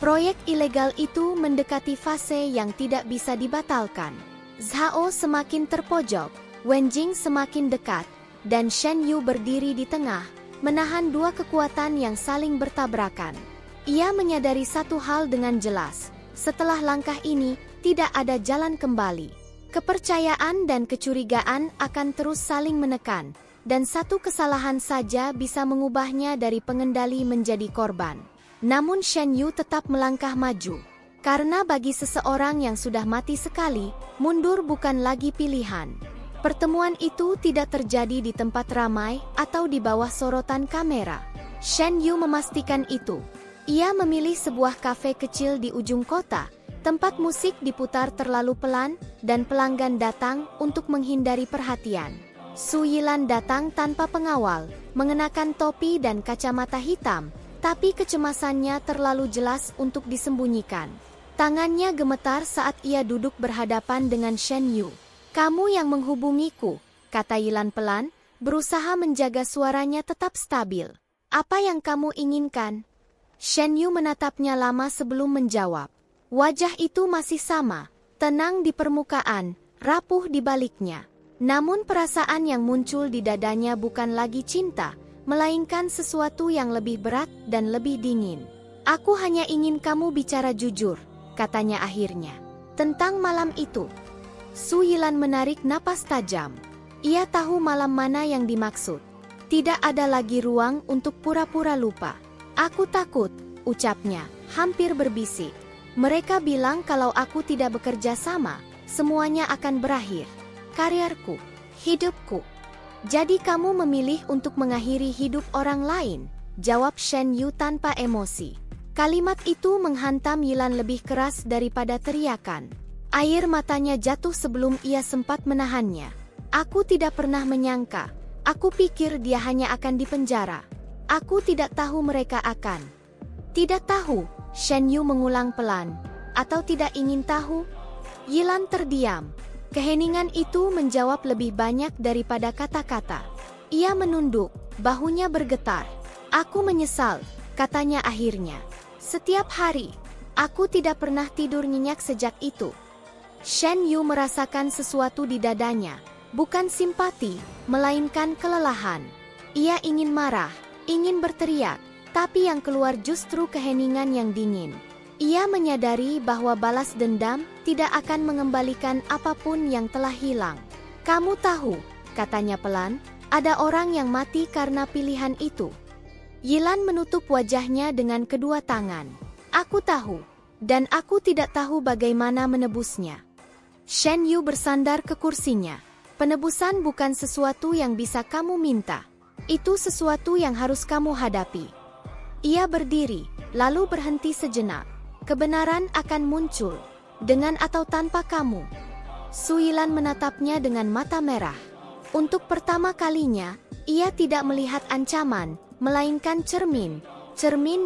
Proyek ilegal itu mendekati fase yang tidak bisa dibatalkan. Zhao semakin terpojok, Wenjing semakin dekat, dan Shen Yu berdiri di tengah, menahan 2 kekuatan yang saling bertabrakan. Ia menyadari satu hal dengan jelas, setelah langkah ini, tidak ada jalan kembali. Kepercayaan dan kecurigaan akan terus saling menekan, dan satu kesalahan saja bisa mengubahnya dari pengendali menjadi korban. Namun Shen Yu tetap melangkah maju, karena bagi seseorang yang sudah mati sekali, mundur bukan lagi pilihan. Pertemuan itu tidak terjadi di tempat ramai atau di bawah sorotan kamera. Shen Yu memastikan itu. Ia memilih sebuah kafe kecil di ujung kota, tempat musik diputar terlalu pelan, dan pelanggan datang untuk menghindari perhatian. Su Yilan datang tanpa pengawal, mengenakan topi dan kacamata hitam, tapi kecemasannya terlalu jelas untuk disembunyikan. Tangannya gemetar saat ia duduk berhadapan dengan Shen Yu. Kamu yang menghubungiku, kata Yilan pelan, berusaha menjaga suaranya tetap stabil. Apa yang kamu inginkan? Shen Yu menatapnya lama sebelum menjawab. Wajah itu masih sama, tenang di permukaan, rapuh di baliknya. Namun perasaan yang muncul di dadanya bukan lagi cinta, melainkan sesuatu yang lebih berat dan lebih dingin. Aku hanya ingin kamu bicara jujur, katanya akhirnya. Tentang malam itu. Su Yilan menarik napas tajam. Ia tahu malam mana yang dimaksud. Tidak ada lagi ruang untuk pura-pura lupa. Aku takut, ucapnya, hampir berbisik. Mereka bilang kalau aku tidak bekerja sama, semuanya akan berakhir. Karirku, hidupku. Jadi kamu memilih untuk mengakhiri hidup orang lain, jawab Shen Yu tanpa emosi. Kalimat itu menghantam Yilan lebih keras daripada teriakan. Air matanya jatuh sebelum ia sempat menahannya. Aku tidak pernah menyangka. Aku pikir dia hanya akan dipenjara. Aku tidak tahu mereka akan. Tidak tahu, Shen Yu mengulang pelan. Atau tidak ingin tahu? Yilan terdiam. Keheningan itu menjawab lebih banyak daripada kata-kata. Ia menunduk, bahunya bergetar. Aku menyesal, katanya akhirnya. Setiap hari, aku tidak pernah tidur nyenyak sejak itu. Shen Yu merasakan sesuatu di dadanya. Bukan simpati, melainkan kelelahan. Ia ingin marah, ingin berteriak, tapi yang keluar justru keheningan yang dingin. Ia menyadari bahwa balas dendam tidak akan mengembalikan apapun yang telah hilang. "Kamu tahu," katanya pelan, "ada orang yang mati karena pilihan itu." Yilan menutup wajahnya dengan kedua tangan. "Aku tahu, dan aku tidak tahu bagaimana menebusnya." Shen Yu bersandar ke kursinya. "Penebusan bukan sesuatu yang bisa kamu minta. Itu sesuatu yang harus kamu hadapi." Ia berdiri, lalu berhenti sejenak. "Kebenaran akan muncul, dengan atau tanpa kamu." Su Yilan menatapnya dengan mata merah. Untuk pertama kalinya, ia tidak melihat ancaman, melainkan cermin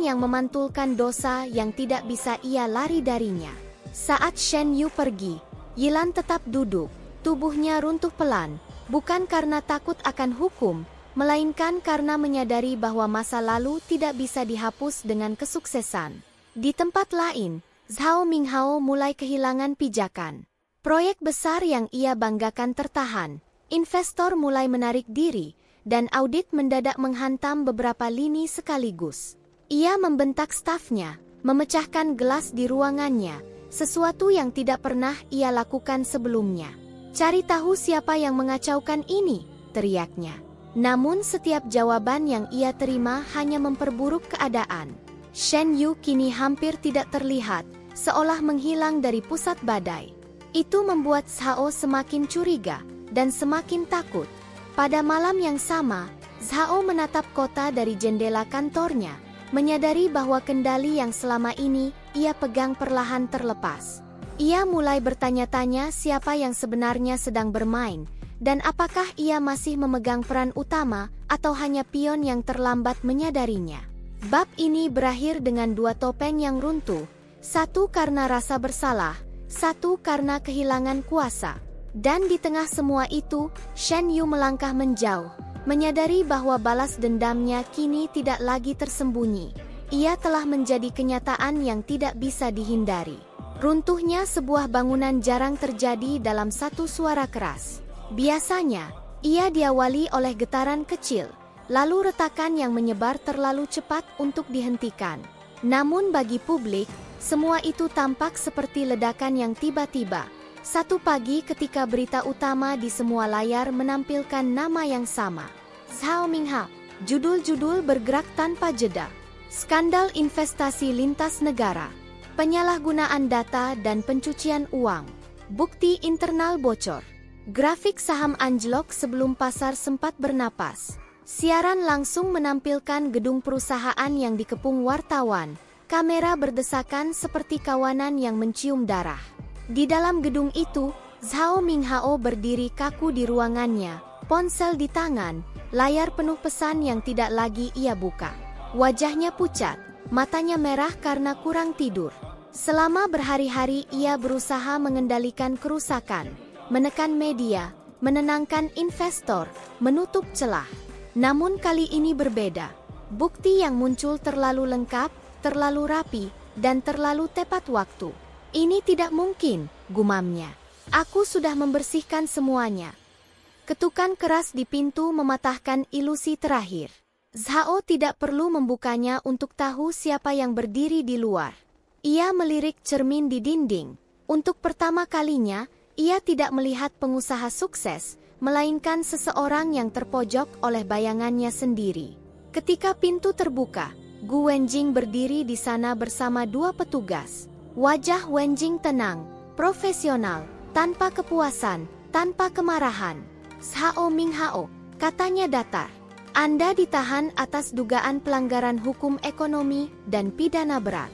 yang memantulkan dosa yang tidak bisa ia lari darinya. Saat Shen Yu pergi, Yilan tetap duduk, tubuhnya runtuh pelan, bukan karena takut akan hukum, melainkan karena menyadari bahwa masa lalu tidak bisa dihapus dengan kesuksesan. Di tempat lain, Zhao Minghao mulai kehilangan pijakan. Proyek besar yang ia banggakan tertahan, investor mulai menarik diri, dan audit mendadak menghantam beberapa lini sekaligus. Ia membentak stafnya, memecahkan gelas di ruangannya, sesuatu yang tidak pernah ia lakukan sebelumnya. "Cari tahu siapa yang mengacaukan ini," teriaknya. Namun setiap jawaban yang ia terima hanya memperburuk keadaan. Shen Yu kini hampir tidak terlihat, seolah menghilang dari pusat badai. Itu membuat Zhao semakin curiga, dan semakin takut. Pada malam yang sama, Zhao menatap kota dari jendela kantornya, menyadari bahwa kendali yang selama ini ia pegang perlahan terlepas. Ia mulai bertanya-tanya siapa yang sebenarnya sedang bermain, dan apakah ia masih memegang peran utama atau hanya pion yang terlambat menyadarinya. Bab ini berakhir dengan dua topeng yang runtuh, satu karena rasa bersalah, satu karena kehilangan kuasa. Dan di tengah semua itu, Shen Yu melangkah menjauh, menyadari bahwa balas dendamnya kini tidak lagi tersembunyi. Ia telah menjadi kenyataan yang tidak bisa dihindari. Runtuhnya sebuah bangunan jarang terjadi dalam satu suara keras. Biasanya, ia diawali oleh getaran kecil, lalu retakan yang menyebar terlalu cepat untuk dihentikan. Namun bagi publik, semua itu tampak seperti ledakan yang tiba-tiba. Satu pagi ketika berita utama di semua layar menampilkan nama yang sama, Zhao Minghao, judul-judul bergerak tanpa jeda. Skandal investasi lintas negara, penyalahgunaan data dan pencucian uang, bukti internal bocor. Grafik saham anjlok sebelum pasar sempat bernapas. Siaran langsung menampilkan gedung perusahaan yang dikepung wartawan, kamera berdesakan seperti kawanan yang mencium darah. Di dalam gedung itu, Zhao Minghao berdiri kaku di ruangannya, ponsel di tangan, layar penuh pesan yang tidak lagi ia buka. Wajahnya pucat, matanya merah karena kurang tidur. Selama berhari-hari ia berusaha mengendalikan kerusakan, menekan media, menenangkan investor, menutup celah. Namun kali ini berbeda. Bukti yang muncul terlalu lengkap, terlalu rapi, dan terlalu tepat waktu. "Ini tidak mungkin," gumamnya. "Aku sudah membersihkan semuanya." Ketukan keras di pintu mematahkan ilusi terakhir. Zhao tidak perlu membukanya untuk tahu siapa yang berdiri di luar. Ia melirik cermin di dinding. Untuk pertama kalinya, ia tidak melihat pengusaha sukses, melainkan seseorang yang terpojok oleh bayangannya sendiri. Ketika pintu terbuka, Gu Wenjing berdiri di sana bersama dua petugas. Wajah Wenjing tenang, profesional, tanpa kepuasan, tanpa kemarahan. "Zhao Minghao," katanya datar. "Anda ditahan atas dugaan pelanggaran hukum ekonomi dan pidana berat."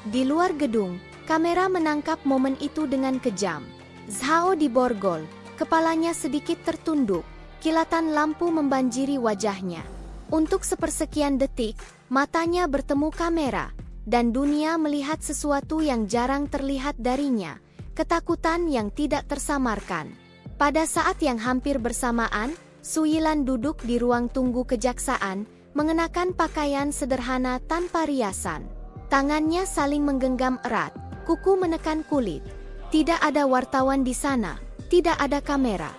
Di luar gedung, kamera menangkap momen itu dengan kejam. Zhao diborgol, kepalanya sedikit tertunduk, kilatan lampu membanjiri wajahnya. Untuk sepersekian detik, matanya bertemu kamera, dan dunia melihat sesuatu yang jarang terlihat darinya, ketakutan yang tidak tersamarkan. Pada saat yang hampir bersamaan, Su Yilan duduk di ruang tunggu kejaksaan, mengenakan pakaian sederhana tanpa riasan. Tangannya saling menggenggam erat, kuku menekan kulit. Tidak ada wartawan di sana, tidak ada kamera.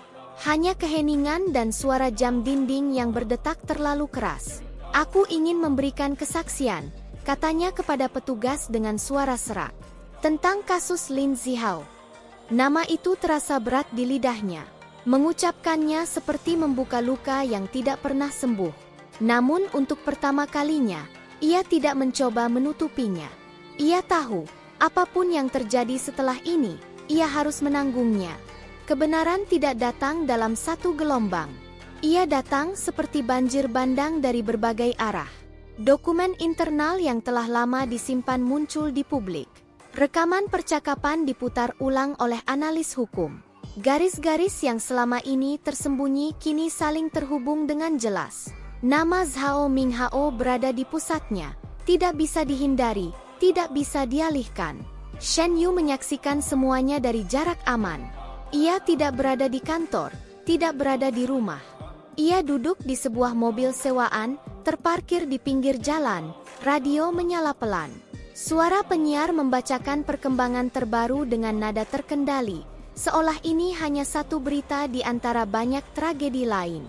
Hanya keheningan dan suara jam dinding yang berdetak terlalu keras. Aku ingin memberikan kesaksian, katanya kepada petugas dengan suara serak. Tentang kasus Lin Zihao. Nama itu terasa berat di lidahnya. Mengucapkannya seperti membuka luka yang tidak pernah sembuh. Namun untuk pertama kalinya, ia tidak mencoba menutupinya. Ia tahu, apapun yang terjadi setelah ini, ia harus menanggungnya. Kebenaran tidak datang dalam satu gelombang. Ia datang seperti banjir bandang dari berbagai arah. Dokumen internal yang telah lama disimpan muncul di publik. Rekaman percakapan diputar ulang oleh analis hukum. Garis-garis yang selama ini tersembunyi kini saling terhubung dengan jelas. Nama Zhao Minghao berada di pusatnya, tidak bisa dihindari, tidak bisa dialihkan. Shen Yu menyaksikan semuanya dari jarak aman. Ia tidak berada di kantor, tidak berada di rumah. Ia duduk di sebuah mobil sewaan, terparkir di pinggir jalan, radio menyala pelan. Suara penyiar membacakan perkembangan terbaru dengan nada terkendali, seolah ini hanya satu berita di antara banyak tragedi lain.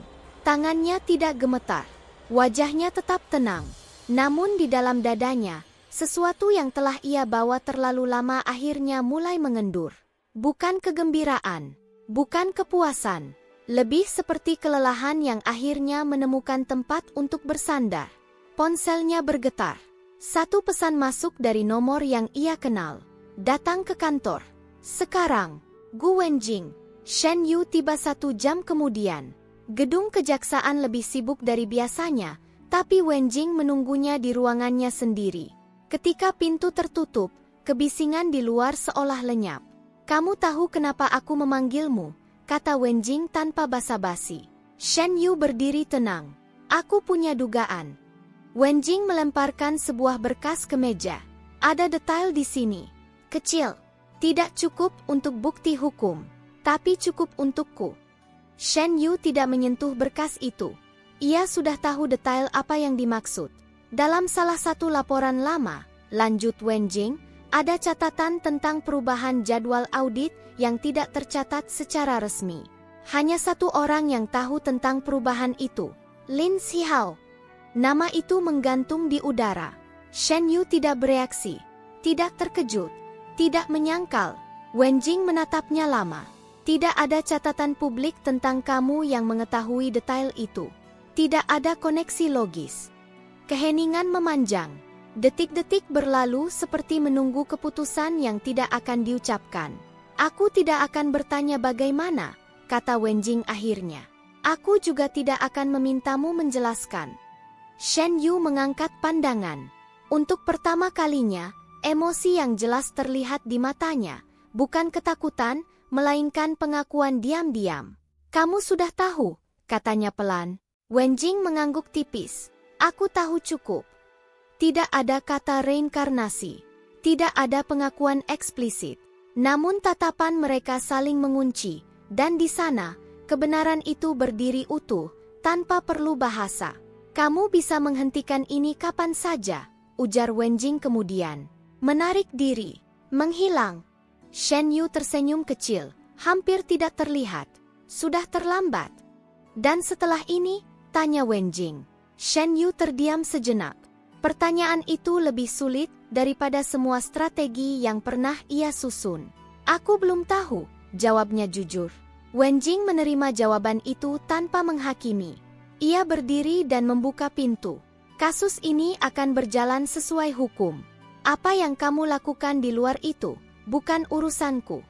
Tangannya tidak gemetar, wajahnya tetap tenang. Namun di dalam dadanya, sesuatu yang telah ia bawa terlalu lama akhirnya mulai mengendur. Bukan kegembiraan, bukan kepuasan, lebih seperti kelelahan yang akhirnya menemukan tempat untuk bersandar. Ponselnya bergetar. Satu pesan masuk dari nomor yang ia kenal. Datang ke kantor. Sekarang, Gu Wenjing. Shen Yu tiba 1 jam kemudian. Gedung kejaksaan lebih sibuk dari biasanya, tapi Wenjing menunggunya di ruangannya sendiri. Ketika pintu tertutup, kebisingan di luar seolah lenyap. Kamu tahu kenapa aku memanggilmu, kata Wenjing tanpa basa-basi. Shen Yu berdiri tenang. Aku punya dugaan. Wenjing melemparkan sebuah berkas ke meja. Ada detail di sini. Kecil. Tidak cukup untuk bukti hukum, tapi cukup untukku. Shen Yu tidak menyentuh berkas itu. Ia sudah tahu detail apa yang dimaksud. Dalam salah satu laporan lama, lanjut Wenjing, ada catatan tentang perubahan jadwal audit yang tidak tercatat secara resmi. Hanya satu orang yang tahu tentang perubahan itu, Lin Zihao. Nama itu menggantung di udara. Shen Yu tidak bereaksi, tidak terkejut, tidak menyangkal. Wenjing menatapnya lama. Tidak ada catatan publik tentang kamu yang mengetahui detail itu. Tidak ada koneksi logis. Keheningan memanjang. Detik-detik berlalu seperti menunggu keputusan yang tidak akan diucapkan. Aku tidak akan bertanya bagaimana, kata Wenjing akhirnya. Aku juga tidak akan memintamu menjelaskan. Shen Yu mengangkat pandangan. Untuk pertama kalinya, emosi yang jelas terlihat di matanya, bukan ketakutan, melainkan pengakuan diam-diam. Kamu sudah tahu, katanya pelan. Wenjing mengangguk tipis. Aku tahu cukup. Tidak ada kata reinkarnasi. Tidak ada pengakuan eksplisit. Namun tatapan mereka saling mengunci, dan di sana, kebenaran itu berdiri utuh, tanpa perlu bahasa. Kamu bisa menghentikan ini kapan saja, ujar Wenjing kemudian. Menarik diri, menghilang. Shen Yu tersenyum kecil, hampir tidak terlihat. Sudah terlambat. Dan setelah ini, tanya Wenjing. Shen Yu terdiam sejenak. Pertanyaan itu lebih sulit daripada semua strategi yang pernah ia susun. Aku belum tahu, jawabnya jujur. Wenjing menerima jawaban itu tanpa menghakimi. Ia berdiri dan membuka pintu. Kasus ini akan berjalan sesuai hukum. Apa yang kamu lakukan di luar itu, bukan urusanku.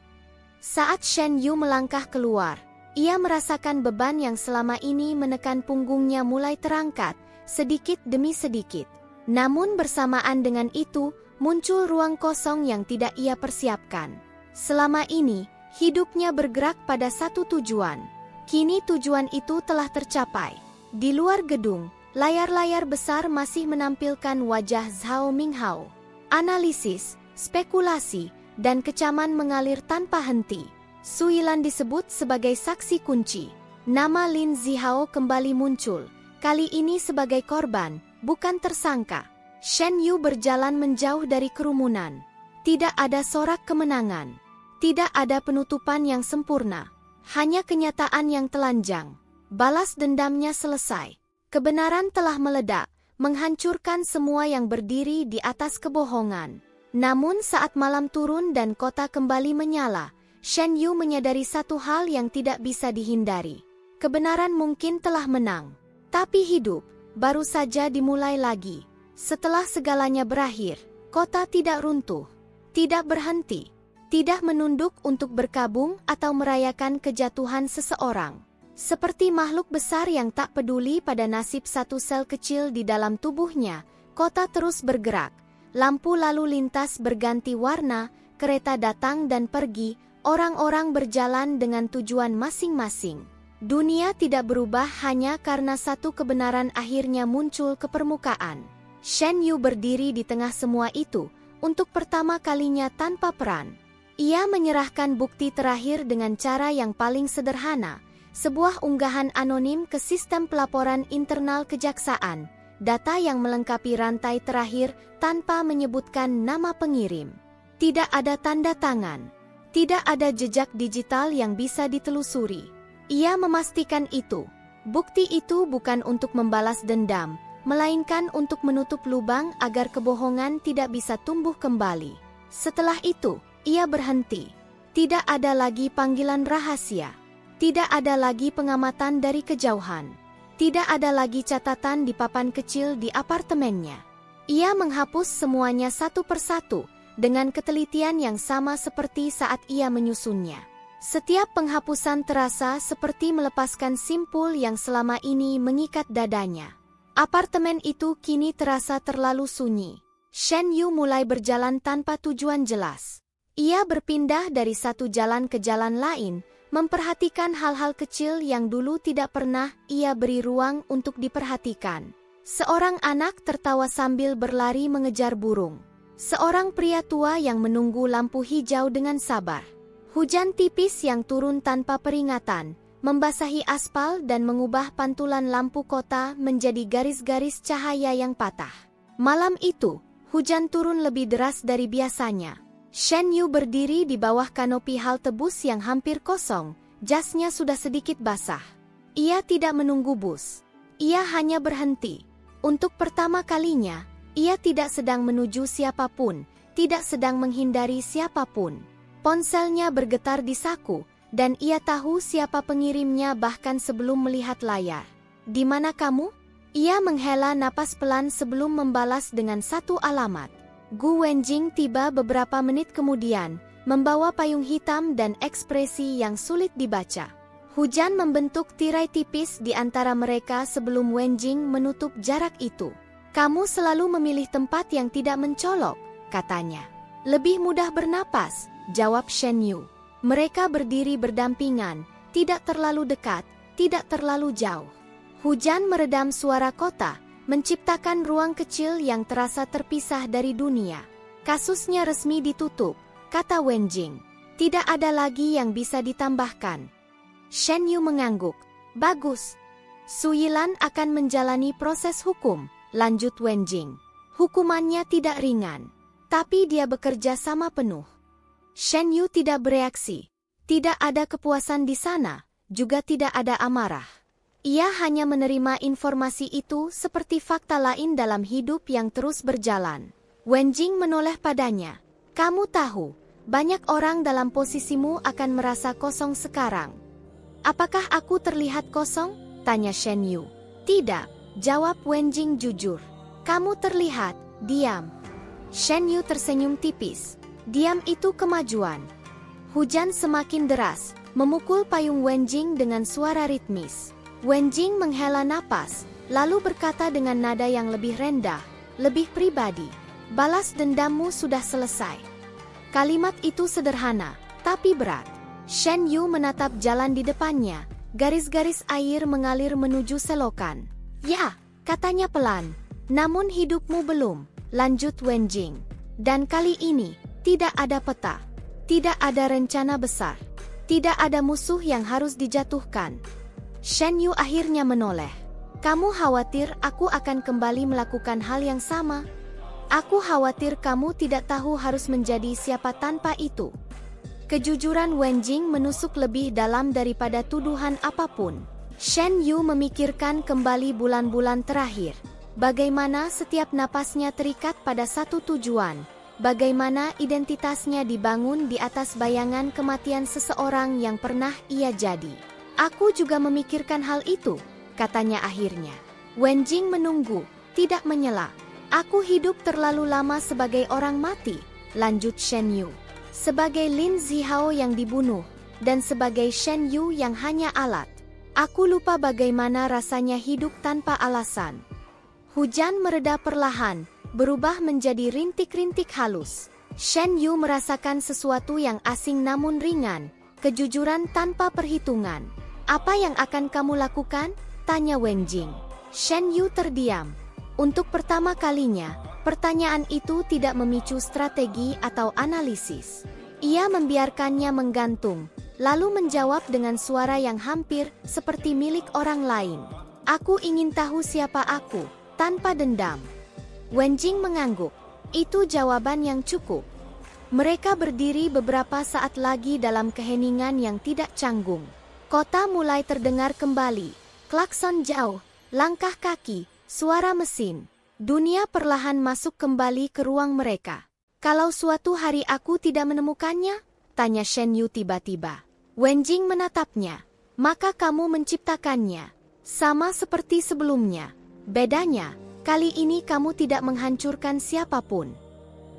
Saat Shen Yu melangkah keluar, ia merasakan beban yang selama ini menekan punggungnya mulai terangkat, sedikit demi sedikit. Namun bersamaan dengan itu, muncul ruang kosong yang tidak ia persiapkan. Selama ini, hidupnya bergerak pada satu tujuan. Kini tujuan itu telah tercapai. Di luar gedung, layar-layar besar masih menampilkan wajah Zhao Minghao. Analisis, spekulasi, dan kecaman mengalir tanpa henti. Su Yilan disebut sebagai saksi kunci. Nama Lin Zihao kembali muncul, kali ini sebagai korban, bukan tersangka. Shen Yu berjalan menjauh dari kerumunan. Tidak ada sorak kemenangan. Tidak ada penutupan yang sempurna. Hanya kenyataan yang telanjang. Balas dendamnya selesai. Kebenaran telah meledak, menghancurkan semua yang berdiri di atas kebohongan. Namun saat malam turun dan kota kembali menyala, Shen Yu menyadari satu hal yang tidak bisa dihindari. Kebenaran mungkin telah menang. Tapi hidup baru saja dimulai lagi. Setelah segalanya berakhir, kota tidak runtuh, tidak berhenti, tidak menunduk untuk berkabung atau merayakan kejatuhan seseorang. Seperti makhluk besar yang tak peduli pada nasib satu sel kecil di dalam tubuhnya, kota terus bergerak. Lampu lalu lintas berganti warna, kereta datang dan pergi, orang-orang berjalan dengan tujuan masing-masing. Dunia tidak berubah hanya karena satu kebenaran akhirnya muncul ke permukaan. Shen Yu berdiri di tengah semua itu, untuk pertama kalinya tanpa peran. Ia menyerahkan bukti terakhir dengan cara yang paling sederhana, sebuah unggahan anonim ke sistem pelaporan internal kejaksaan, data yang melengkapi rantai terakhir tanpa menyebutkan nama pengirim. Tidak ada tanda tangan, tidak ada jejak digital yang bisa ditelusuri. Ia memastikan itu. Bukti itu bukan untuk membalas dendam, melainkan untuk menutup lubang agar kebohongan tidak bisa tumbuh kembali. Setelah itu, ia berhenti. Tidak ada lagi panggilan rahasia. Tidak ada lagi pengamatan dari kejauhan. Tidak ada lagi catatan di papan kecil di apartemennya. Ia menghapus semuanya satu persatu, dengan ketelitian yang sama seperti saat ia menyusunnya. Setiap penghapusan terasa seperti melepaskan simpul yang selama ini mengikat dadanya. Apartemen itu kini terasa terlalu sunyi. Shen Yu mulai berjalan tanpa tujuan jelas. Ia berpindah dari satu jalan ke jalan lain, memperhatikan hal-hal kecil yang dulu tidak pernah ia beri ruang untuk diperhatikan. Seorang anak tertawa sambil berlari mengejar burung. Seorang pria tua yang menunggu lampu hijau dengan sabar. Hujan tipis yang turun tanpa peringatan, membasahi aspal dan mengubah pantulan lampu kota menjadi garis-garis cahaya yang patah. Malam itu, hujan turun lebih deras dari biasanya. Shen Yu berdiri di bawah kanopi halte bus yang hampir kosong, jasnya sudah sedikit basah. Ia tidak menunggu bus. Ia hanya berhenti. Untuk pertama kalinya, ia tidak sedang menuju siapapun, tidak sedang menghindari siapapun. Ponselnya bergetar di saku, dan ia tahu siapa pengirimnya bahkan sebelum melihat layar. "Di mana kamu?" Ia menghela napas pelan sebelum membalas dengan satu alamat. Gu Wenjing tiba beberapa menit kemudian, membawa payung hitam dan ekspresi yang sulit dibaca. Hujan membentuk tirai tipis di antara mereka sebelum Wenjing menutup jarak itu. "Kamu selalu memilih tempat yang tidak mencolok," katanya. "Lebih mudah bernapas," jawab Shen Yu. Mereka berdiri berdampingan, tidak terlalu dekat, tidak terlalu jauh. Hujan meredam suara kota, menciptakan ruang kecil yang terasa terpisah dari dunia. "Kasusnya resmi ditutup," kata Wenjing. "Tidak ada lagi yang bisa ditambahkan." Shen Yu mengangguk. "Bagus. Su Yilan akan menjalani proses hukum," lanjut Wenjing. "Hukumannya tidak ringan, tapi dia bekerja sama penuh." Shen Yu tidak bereaksi. Tidak ada kepuasan di sana, juga tidak ada amarah. Ia hanya menerima informasi itu seperti fakta lain dalam hidup yang terus berjalan. Wenjing menoleh padanya. "Kamu tahu, banyak orang dalam posisimu akan merasa kosong sekarang." "Apakah aku terlihat kosong?" tanya Shen Yu. "Tidak," jawab Wenjing jujur. "Kamu terlihat diam." Shen Yu tersenyum tipis. Diam itu kemajuan. Hujan semakin deras, memukul payung Wenjing dengan suara ritmis. Wenjing menghela napas, lalu berkata dengan nada yang lebih rendah, lebih pribadi, "Balas dendammu sudah selesai." Kalimat itu sederhana, tapi berat. Shen Yu menatap jalan di depannya, garis-garis air mengalir menuju selokan. "Ya," katanya pelan, "namun hidupmu belum," lanjut Wenjing. "Dan kali ini, tidak ada peta, tidak ada rencana besar, tidak ada musuh yang harus dijatuhkan." Shen Yu akhirnya menoleh. "Kamu khawatir aku akan kembali melakukan hal yang sama? Aku khawatir kamu tidak tahu harus menjadi siapa tanpa itu." Kejujuran Wenjing menusuk lebih dalam daripada tuduhan apapun. Shen Yu memikirkan kembali bulan-bulan terakhir. Bagaimana setiap napasnya terikat pada satu tujuan. Bagaimana identitasnya dibangun di atas bayangan kematian seseorang yang pernah ia jadi. Aku juga memikirkan hal itu, katanya akhirnya. Wenjing menunggu, tidak menyela. Aku hidup terlalu lama sebagai orang mati, lanjut Shen Yu. Sebagai Lin Zihao yang dibunuh, dan sebagai Shen Yu yang hanya alat. Aku lupa bagaimana rasanya hidup tanpa alasan. Hujan mereda perlahan, berubah menjadi rintik-rintik halus. Shen Yu merasakan sesuatu yang asing namun ringan, kejujuran tanpa perhitungan. Apa yang akan kamu lakukan? Tanya Wenjing. Shen Yu terdiam. Untuk pertama kalinya, pertanyaan itu tidak memicu strategi atau analisis. Ia membiarkannya menggantung, lalu menjawab dengan suara yang hampir seperti milik orang lain. Aku ingin tahu siapa aku, tanpa dendam. Wenjing mengangguk. Itu jawaban yang cukup. Mereka berdiri beberapa saat lagi dalam keheningan yang tidak canggung. Kota mulai terdengar kembali. Klakson jauh, langkah kaki, suara mesin. Dunia perlahan masuk kembali ke ruang mereka. Kalau suatu hari aku tidak menemukannya? Tanya Shen Yu tiba-tiba. Wenjing menatapnya. Maka kamu menciptakannya. Sama seperti sebelumnya. Bedanya, kali ini kamu tidak menghancurkan siapapun.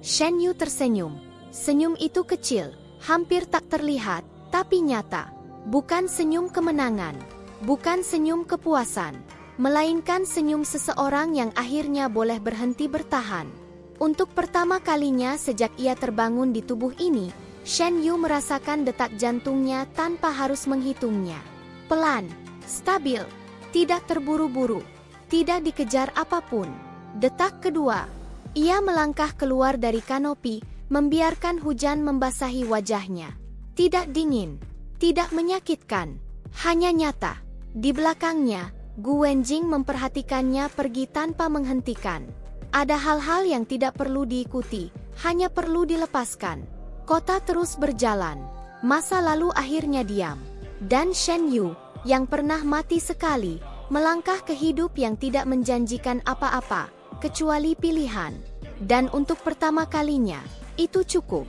Shen Yu tersenyum. Senyum itu kecil, hampir tak terlihat, tapi nyata. Bukan senyum kemenangan. Bukan senyum kepuasan. Melainkan senyum seseorang yang akhirnya boleh berhenti bertahan. Untuk pertama kalinya sejak ia terbangun di tubuh ini, Shen Yu merasakan detak jantungnya tanpa harus menghitungnya. Pelan, stabil, tidak terburu-buru, tidak dikejar apapun. Detak kedua, ia melangkah keluar dari kanopi, membiarkan hujan membasahi wajahnya. Tidak dingin, tidak menyakitkan, hanya nyata. Di belakangnya, Gu Wenjing memperhatikannya pergi tanpa menghentikan. Ada hal-hal yang tidak perlu diikuti, hanya perlu dilepaskan. Kota terus berjalan. Masa lalu akhirnya diam. Dan Shen Yu, yang pernah mati sekali, melangkah ke hidup yang tidak menjanjikan apa-apa, kecuali pilihan. Dan untuk pertama kalinya, itu cukup.